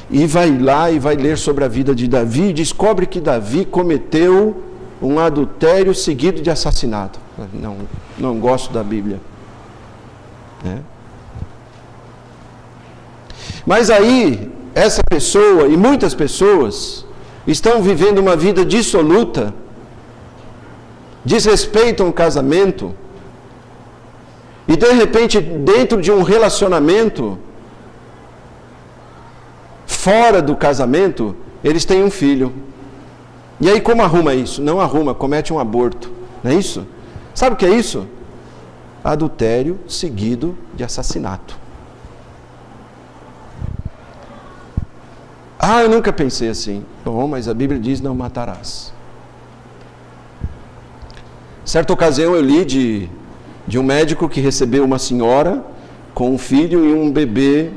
e vai lá e vai ler sobre a vida de Davi e descobre que Davi cometeu um adultério seguido de assassinato. Não gosto da Bíblia. Mas aí, essa pessoa e muitas pessoas estão vivendo uma vida dissoluta, desrespeitam o casamento, e de repente, dentro de um relacionamento, fora do casamento, eles têm um filho. E aí como arruma isso? Não arruma, comete um aborto. Não é isso? Sabe o que é isso? Adultério seguido de assassinato. Eu nunca pensei assim. Bom, mas a Bíblia diz não matarás. Certa ocasião eu li de um médico que recebeu uma senhora com um filho e um bebê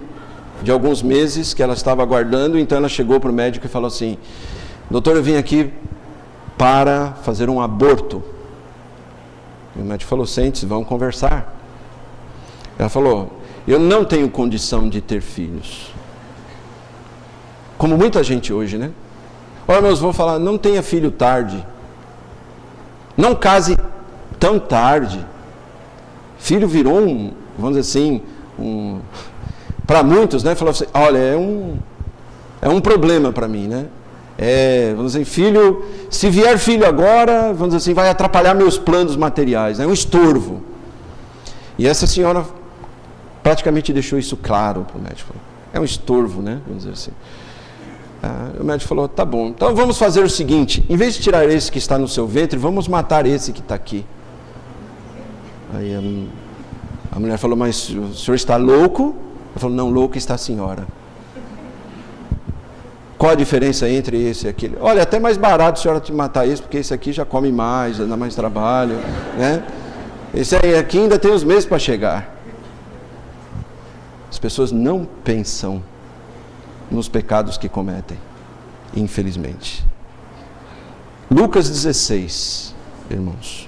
de alguns meses que ela estava aguardando. Então ela chegou para o médico e falou assim, doutor, eu vim aqui para fazer um aborto. E o médico falou, sente-se, vamos conversar. Ela falou, eu não tenho condição de ter filhos. Como muita gente hoje, né? Olha, meus, vou falar, não tenha filho tarde. Não case tão tarde. Filho virou vamos dizer assim, para muitos, né? Falou assim, olha, é um problema para mim, né? Vamos dizer, filho, se vier filho agora, vamos dizer assim, vai atrapalhar meus planos materiais, é um estorvo. E essa senhora praticamente deixou isso claro para o médico. É um estorvo, né? Vamos dizer assim. O médico falou, tá bom, então vamos fazer o seguinte, em vez de tirar esse que está no seu ventre, vamos matar esse que está aqui. Aí a mulher falou, mas o senhor está louco? Ele falou, não, louco está a senhora. Qual a diferença entre esse e aquele? Olha, é até mais barato a senhora te matar esse, porque esse aqui já come mais, dá mais trabalho, né? Esse aí aqui ainda tem os meses para chegar. As pessoas não pensam nos pecados que cometem, infelizmente. Lucas 16, irmãos.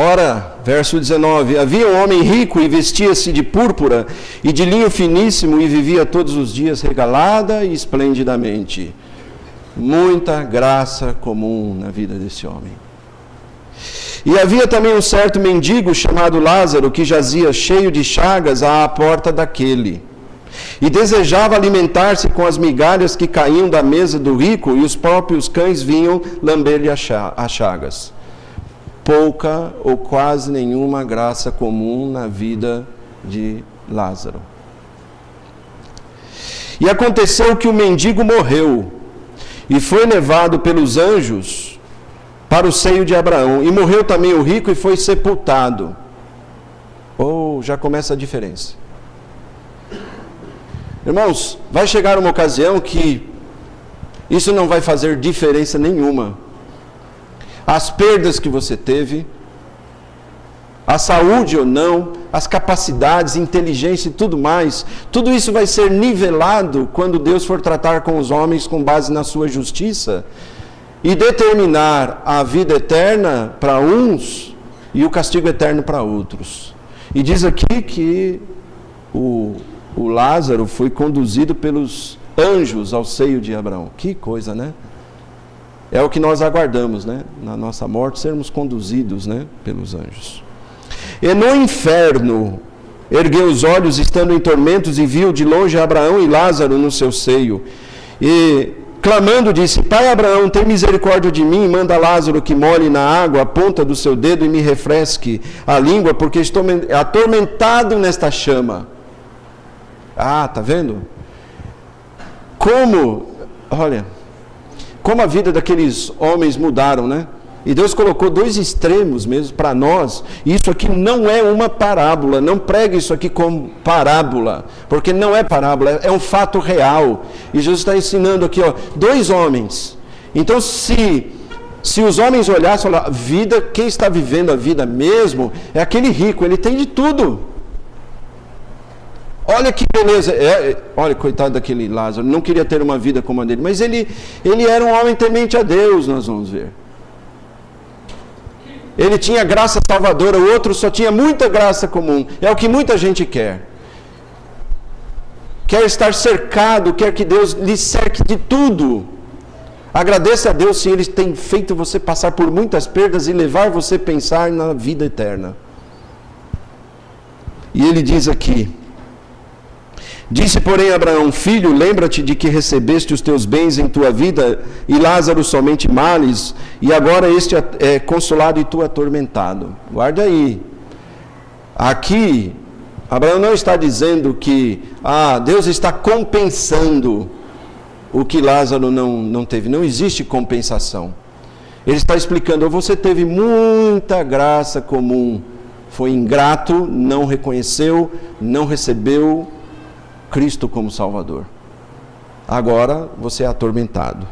Ora, verso 19, havia um homem rico e vestia-se de púrpura e de linho finíssimo e vivia todos os dias regalada e esplendidamente. Muita graça comum na vida desse homem. E havia também um certo mendigo chamado Lázaro que jazia cheio de chagas à porta daquele. E desejava alimentar-se com as migalhas que caíam da mesa do rico e os próprios cães vinham lamber-lhe as chagas. Pouca ou quase nenhuma graça comum na vida de Lázaro. E aconteceu que o mendigo morreu e foi levado pelos anjos para o seio de Abraão. E morreu também o rico e foi sepultado. Já começa a diferença. Irmãos, vai chegar uma ocasião que isso não vai fazer diferença nenhuma. As perdas que você teve, a saúde ou não, as capacidades, inteligência e tudo mais, tudo isso vai ser nivelado quando Deus for tratar com os homens com base na sua justiça e determinar a vida eterna para uns e o castigo eterno para outros. E diz aqui que o Lázaro foi conduzido pelos anjos ao seio de Abraão. Que coisa, né? É o que nós aguardamos, né? Na nossa morte, sermos conduzidos, né? Pelos anjos. E no inferno, ergueu os olhos, estando em tormentos, e viu de longe Abraão e Lázaro no seu seio. E, clamando, disse: Pai Abraão, tem misericórdia de mim, manda Lázaro que molhe na água a ponta do seu dedo e me refresque a língua, porque estou atormentado nesta chama. Tá vendo? Como a vida daqueles homens mudaram, né? E Deus colocou dois extremos mesmo para nós. E isso aqui não é uma parábola. Não pregue isso aqui como parábola. Porque não é parábola, é um fato real. E Jesus está ensinando aqui, dois homens. Então, se os homens olhassem, a vida, quem está vivendo a vida mesmo, é aquele rico, ele tem de tudo. Olha que beleza, olha, coitado daquele Lázaro, não queria ter uma vida como a dele, mas ele era um homem temente a Deus, nós vamos ver. Ele tinha graça salvadora, o outro só tinha muita graça comum, é o que muita gente quer. Quer estar cercado, quer que Deus lhe cerque de tudo. Agradeça a Deus se Ele tem feito você passar por muitas perdas e levar você a pensar na vida eterna. E ele diz aqui: disse, porém, Abraão: Filho, lembra-te de que recebeste os teus bens em tua vida, e Lázaro somente males, e agora este é consolado e tu atormentado. Guarda aí. Aqui, Abraão não está dizendo que Deus está compensando o que Lázaro não teve. Não existe compensação. Ele está explicando: você teve muita graça comum, foi ingrato, não reconheceu, não recebeu Cristo como Salvador. Agora você é atormentado.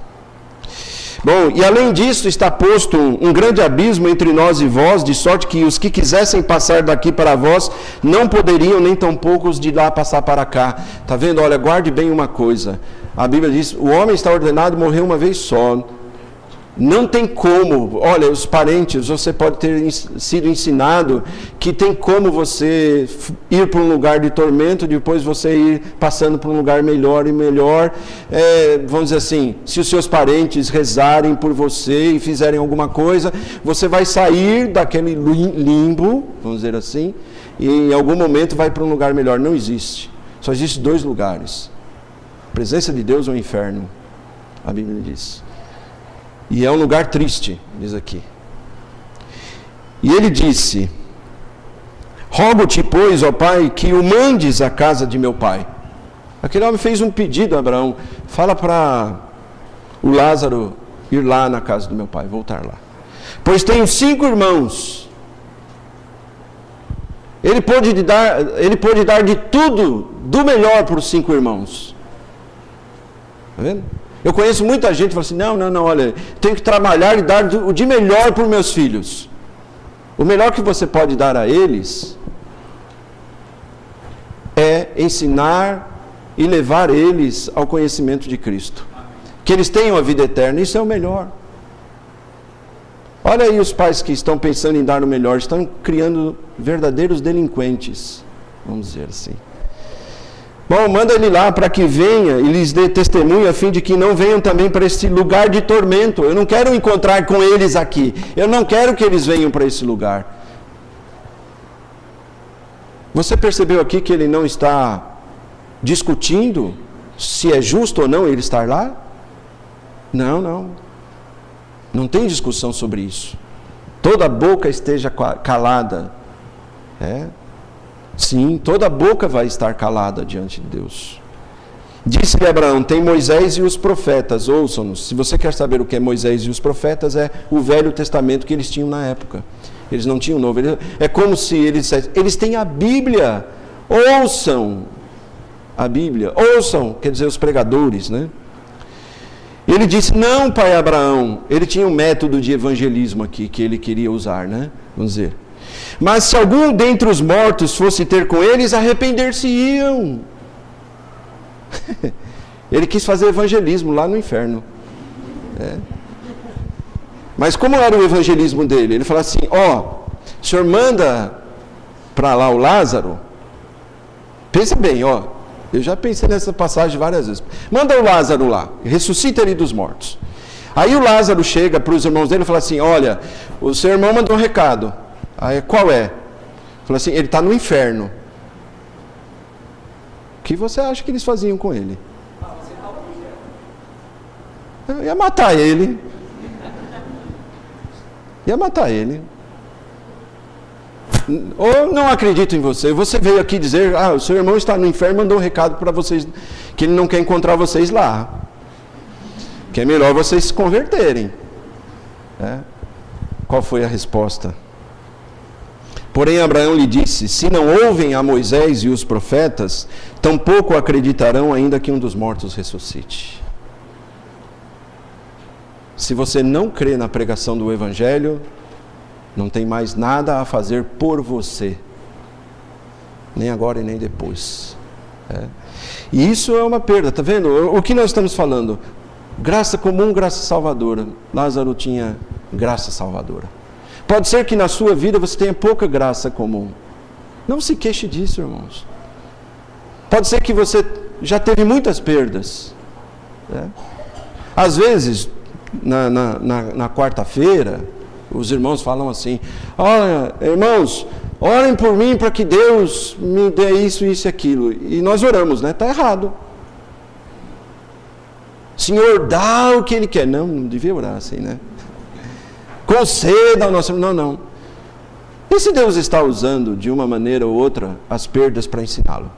Bom, e além disso está posto um grande abismo entre nós e vós, de sorte que os que quisessem passar daqui para vós não poderiam, nem tampouco os de lá passar para cá. Está vendo? Olha, guarde bem uma coisa. A Bíblia diz: o homem está ordenado morrer uma vez só. Não tem como, olha, os parentes, você pode ter sido ensinado que tem como você ir para um lugar de tormento, depois você ir passando para um lugar melhor e melhor. Vamos dizer assim, se os seus parentes rezarem por você e fizerem alguma coisa, você vai sair daquele limbo, vamos dizer assim, e em algum momento vai para um lugar melhor. Não existe. Só existem dois lugares: a presença de Deus ou o inferno, a Bíblia diz. E é um lugar triste, diz aqui. E ele disse: rogo-te, pois, ó Pai, que o mandes à casa de meu pai. Aquele homem fez um pedido a Abraão: fala para o Lázaro ir lá na casa do meu pai, voltar lá. Pois tenho 5 irmãos. Ele pôde dar de tudo, do melhor para os 5 irmãos. Está vendo? Eu conheço muita gente que fala assim, não, olha, tenho que trabalhar e dar o de melhor para os meus filhos. O melhor que você pode dar a eles é ensinar e levar eles ao conhecimento de Cristo. Que eles tenham a vida eterna, isso é o melhor. Olha aí os pais que estão pensando em dar o melhor, estão criando verdadeiros delinquentes, vamos dizer assim. Bom, manda ele lá para que venha e lhes dê testemunho, a fim de que não venham também para esse lugar de tormento. Eu não quero encontrar com eles aqui, eu não quero que eles venham para esse lugar. Você percebeu aqui que ele não está discutindo se é justo ou não ele estar lá? Não tem discussão sobre isso. Toda boca esteja calada. Sim, toda boca vai estar calada diante de Deus. Disse-lhe Abraão, tem Moisés e os profetas, ouçam-nos. Se você quer saber o que é Moisés e os profetas, é o Velho Testamento que eles tinham na época. Eles não tinham o Novo. É como se eles dissessem, eles têm a Bíblia, ouçam a Bíblia, ouçam, quer dizer, os pregadores, né? Ele disse, não, pai Abraão, ele tinha um método de evangelismo aqui, que ele queria usar, né? Vamos dizer. Mas se algum dentre os mortos fosse ter com eles, arrepender-se-iam. Ele quis fazer evangelismo lá no inferno. Mas como era o evangelismo dele? Ele falou assim, o senhor manda para lá o Lázaro, pensa bem, eu já pensei nessa passagem várias vezes. Manda o Lázaro lá, ressuscita ele dos mortos. Aí o Lázaro chega para os irmãos dele e fala assim, olha, o seu irmão mandou um recado. Aí, qual é? Fala assim, ele está no inferno. O que você acha que eles faziam com ele? Eu ia matar ele. Ou não acredito em você. Você veio aqui dizer, o seu irmão está no inferno, mandou um recado para vocês, que ele não quer encontrar vocês lá. Que é melhor vocês se converterem. Qual foi a resposta? Porém Abraão lhe disse, se não ouvem a Moisés e os profetas, tampouco acreditarão ainda que um dos mortos ressuscite. Se você não crê na pregação do Evangelho, não tem mais nada a fazer por você. Nem agora e nem depois. E isso é uma perda, está vendo? O que nós estamos falando? Graça comum, graça salvadora. Lázaro tinha graça salvadora. Pode ser que na sua vida você tenha pouca graça comum. Não se queixe disso, irmãos. Pode ser que você já teve muitas perdas. Às vezes, na quarta-feira, os irmãos falam assim, olha, irmãos, orem por mim para que Deus me dê isso, isso e aquilo. E nós oramos, né? Está errado. Senhor, dá o que Ele quer. Não devia orar assim, né? Conceda ao nosso... Não. E se Deus está usando, de uma maneira ou outra, as perdas para ensiná-lo?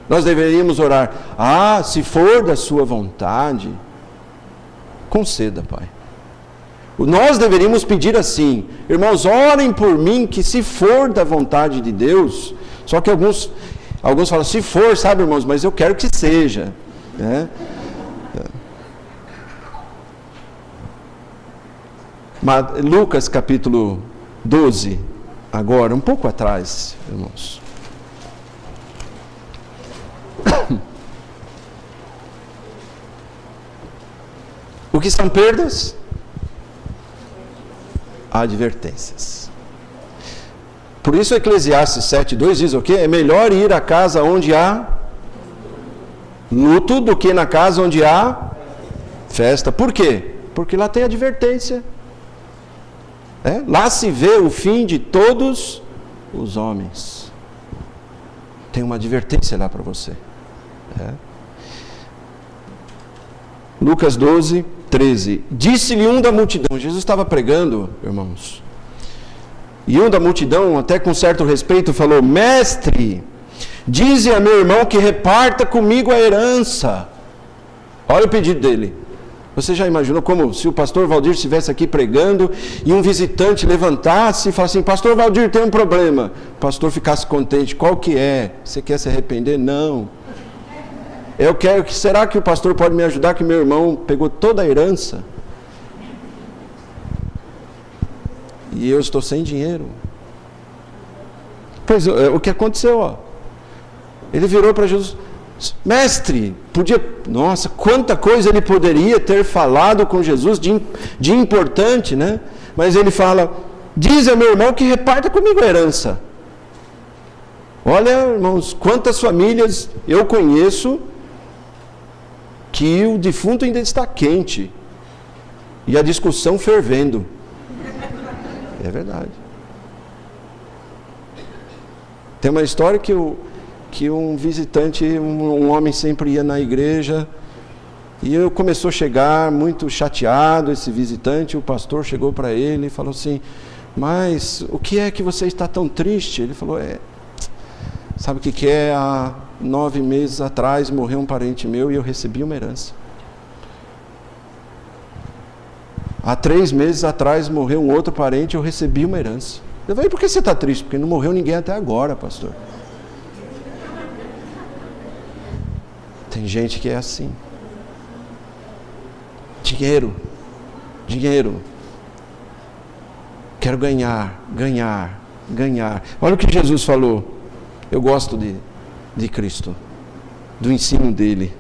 Nós deveríamos orar, se for da sua vontade, conceda, Pai. Nós deveríamos pedir assim, irmãos, orem por mim, que se for da vontade de Deus, só que alguns falam, se for, sabe, irmãos, mas eu quero que seja, né? Lucas capítulo 12, agora, um pouco atrás, irmãos. O que são perdas? Advertências. Por isso Eclesiastes 7:2 diz o quê? É melhor ir à casa onde há luto do que na casa onde há festa. Por quê? Porque lá tem advertência. Lá se vê o fim de todos os homens. Tem uma advertência lá para você. Lucas 12:13. Disse-lhe um da multidão. Jesus estava pregando, irmãos. E um da multidão, até com certo respeito, falou: Mestre, dize a meu irmão que reparta comigo a herança. Olha o pedido dele. Você já imaginou como se o pastor Valdir estivesse aqui pregando e um visitante levantasse e falasse assim, pastor Valdir, tem um problema. O pastor ficasse contente, qual que é? Você quer se arrepender? Não. Eu quero, será que o pastor pode me ajudar que meu irmão pegou toda a herança? E eu estou sem dinheiro. Pois o que aconteceu, ó. Ele virou para Jesus, mestre, nossa, quanta coisa ele poderia ter falado com Jesus de importante, né? Mas ele fala, diz ao meu irmão que reparta comigo a herança. Olha, irmãos, quantas famílias eu conheço que o defunto ainda está quente e a discussão fervendo. É verdade. Tem uma história que um visitante, um homem sempre ia na igreja e começou a chegar muito chateado esse visitante. O pastor chegou para ele e falou assim, mas o que é que você está tão triste? Ele falou, sabe o que é? Há 9 meses atrás morreu um parente meu e eu recebi uma herança. Há 3 meses atrás morreu um outro parente e eu recebi uma herança. Eu falei, por que você está triste? Porque não morreu ninguém até agora, pastor. Tem gente que é assim. Dinheiro. Quero ganhar. Olha o que Jesus falou. Eu gosto de Cristo, do ensino dele.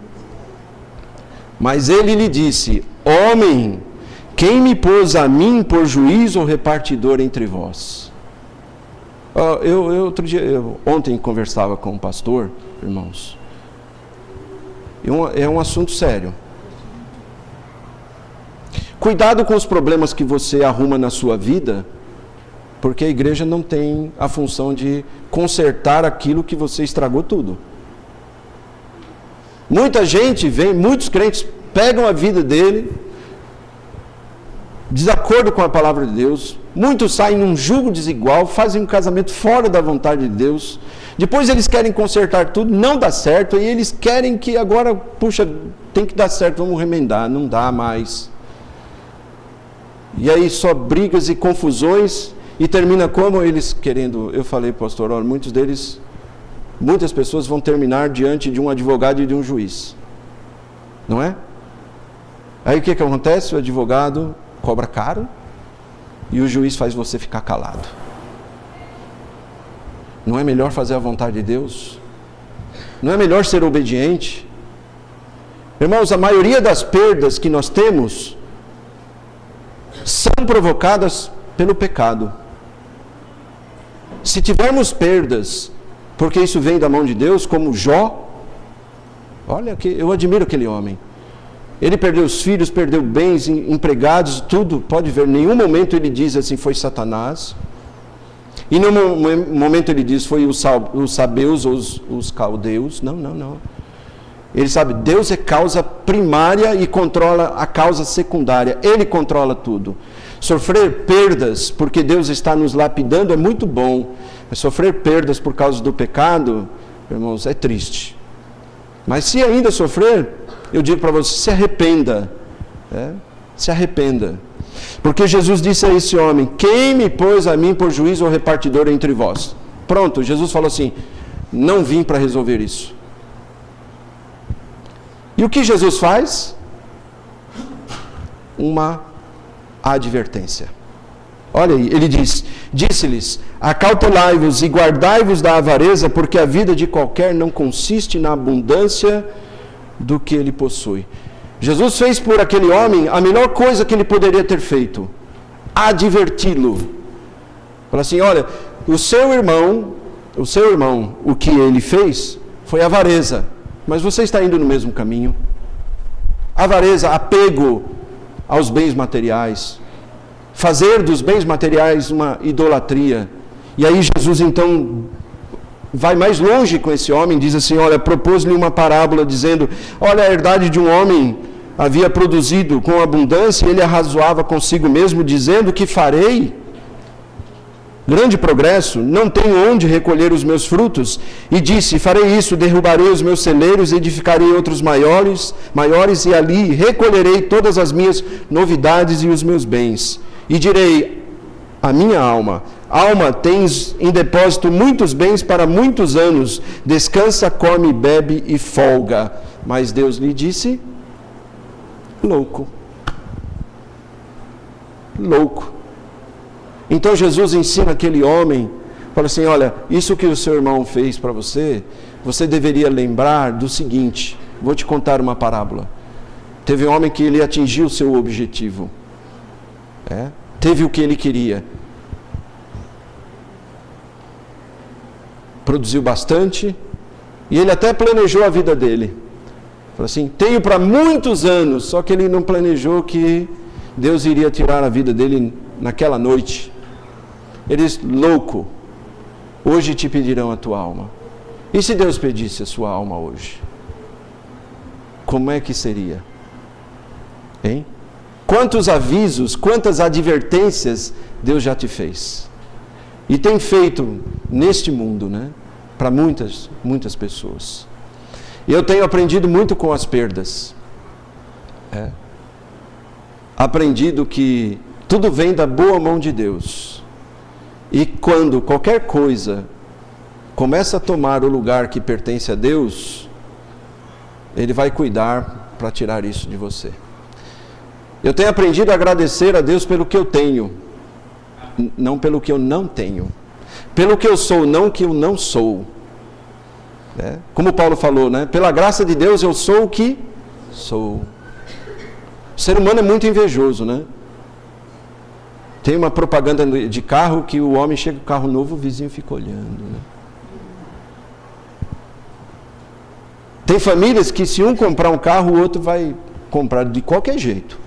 Mas ele lhe disse, homem, quem me pôs a mim por juiz ou repartidor entre vós? Ontem conversava com um pastor, irmãos. É um assunto sério. Cuidado com os problemas que você arruma na sua vida, porque a igreja não tem a função de consertar aquilo que você estragou tudo. Muita gente muitos crentes pegam a vida dele, desacordo com a palavra de Deus, muitos saem num jugo desigual, fazem um casamento fora da vontade de Deus, depois eles querem consertar tudo, não dá certo, e eles querem que agora, tem que dar certo, vamos remendar, não dá mais. E aí só brigas e confusões, e termina como eles querendo. Eu falei, pastor, olha, muitas pessoas vão terminar diante de um advogado e de um juiz, não é? Aí o que acontece? O advogado cobra caro e o juiz faz você ficar calado. Não é melhor fazer a vontade de Deus? Não é melhor ser obediente? Irmãos, a maioria das perdas que nós temos são provocadas pelo pecado. Se tivermos perdas, porque isso vem da mão de Deus, como Jó, olha, eu admiro aquele homem. Ele perdeu os filhos, perdeu bens, empregados, tudo, pode ver, em nenhum momento ele diz assim, foi Satanás. E no momento ele diz, foi os sabeus ou os caldeus. Não. Ele sabe, Deus é causa primária e controla a causa secundária. Ele controla tudo. Sofrer perdas, porque Deus está nos lapidando, é muito bom. Mas sofrer perdas por causa do pecado, irmãos, é triste. Mas se ainda sofrer, eu digo para você, se arrependa. Se arrependa. Porque Jesus disse a esse homem, quem me pôs a mim por juiz ou repartidor entre vós? Pronto, Jesus falou assim, não vim para resolver isso. E o que Jesus faz? Uma advertência. Olha aí, ele disse-lhes, acautelai-vos e guardai-vos da avareza, porque a vida de qualquer não consiste na abundância do que ele possui. Jesus fez por aquele homem a melhor coisa que ele poderia ter feito, adverti-lo. Fala assim, olha, o seu irmão, o que ele fez foi avareza, mas você está indo no mesmo caminho. Avareza, apego aos bens materiais, fazer dos bens materiais uma idolatria. E aí Jesus então vai mais longe com esse homem, diz assim, olha, propôs-lhe uma parábola dizendo, olha, a herdade de um homem havia produzido com abundância, e ele arrazoava consigo mesmo, dizendo, que farei? grande progresso, não tenho onde recolher os meus frutos, e disse, farei isso, derrubarei os meus celeiros, edificarei outros maiores, e ali recolherei todas as minhas novidades e os meus bens. E direi à minha alma, alma, tens em depósito muitos bens para muitos anos, descansa, come, bebe e folga. Mas Deus lhe disse, louco. Então Jesus ensina aquele homem, fala assim, olha, isso que o seu irmão fez para você, você deveria lembrar do seguinte, vou te contar uma parábola. Teve um homem que ele atingiu o seu objetivo, teve o que ele queria, produziu bastante, e ele até planejou a vida dele. Falou assim, tenho para muitos anos, só que ele não planejou que Deus iria tirar a vida dele naquela noite. Ele disse, louco, hoje te pedirão a tua alma. E se Deus pedisse a sua alma hoje? Como é que seria? Hein? Quantos avisos, quantas advertências Deus já te fez? E tem feito neste mundo, né? Para muitas pessoas. E eu tenho aprendido muito com as perdas. Aprendido que tudo vem da boa mão de Deus. E quando qualquer coisa começa a tomar o lugar que pertence a Deus, Ele vai cuidar para tirar isso de você. Eu tenho aprendido a agradecer a Deus pelo que eu tenho, não pelo que eu não tenho. Pelo que eu sou, não que eu não sou. Como Paulo falou, né? Pela graça de Deus eu sou o que sou. O ser humano é muito invejoso, né? Tem uma propaganda de carro que o homem chega com carro novo, o vizinho fica olhando, né? Tem famílias que se um comprar um carro, o outro vai comprar de qualquer jeito.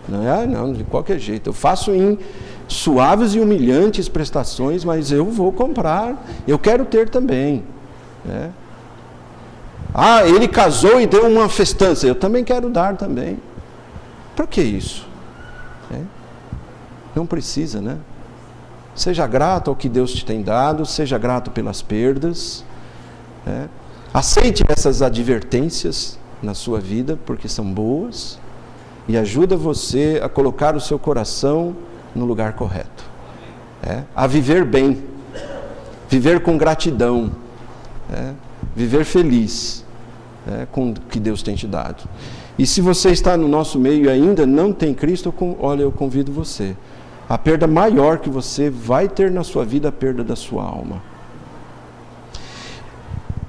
Não, de qualquer jeito. Eu faço em suaves e humilhantes prestações, mas eu vou comprar, eu quero ter também. Ele casou e deu uma festança, eu também quero dar também. Para que isso? Não precisa, né? Seja grato ao que Deus te tem dado, seja grato pelas perdas. Aceite essas advertências na sua vida, porque são boas, e ajuda você a colocar o seu coração no lugar correto. A viver bem, viver com gratidão, viver feliz com o que Deus tem te dado. E se você está no nosso meio e ainda não tem Cristo, olha, eu convido você. A perda maior que você vai ter na sua vida é a perda da sua alma.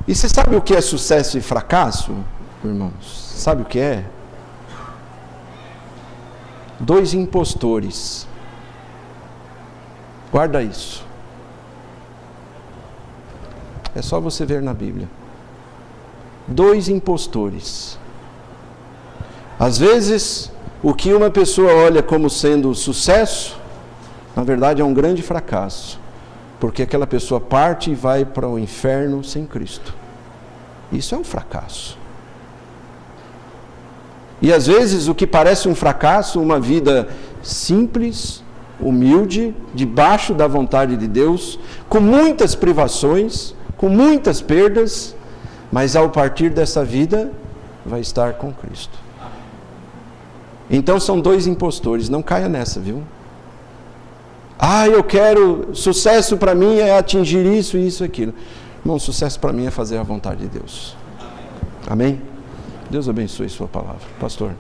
E você sabe o que é sucesso e fracasso, irmãos? Sabe o que é? 2 impostores. Guarda isso. É só você ver na Bíblia. 2 impostores. Às vezes, o que uma pessoa olha como sendo sucesso, na verdade é um grande fracasso, porque aquela pessoa parte e vai para o inferno sem Cristo. Isso é um fracasso. E às vezes o que parece um fracasso, uma vida simples, humilde, debaixo da vontade de Deus, com muitas privações, com muitas perdas, mas ao partir dessa vida vai estar com Cristo. Então são 2 impostores, não caia nessa, viu? Eu quero, sucesso para mim é atingir isso, isso, aquilo. Irmão, sucesso para mim é fazer a vontade de Deus. Amém? Deus abençoe sua palavra. Pastor.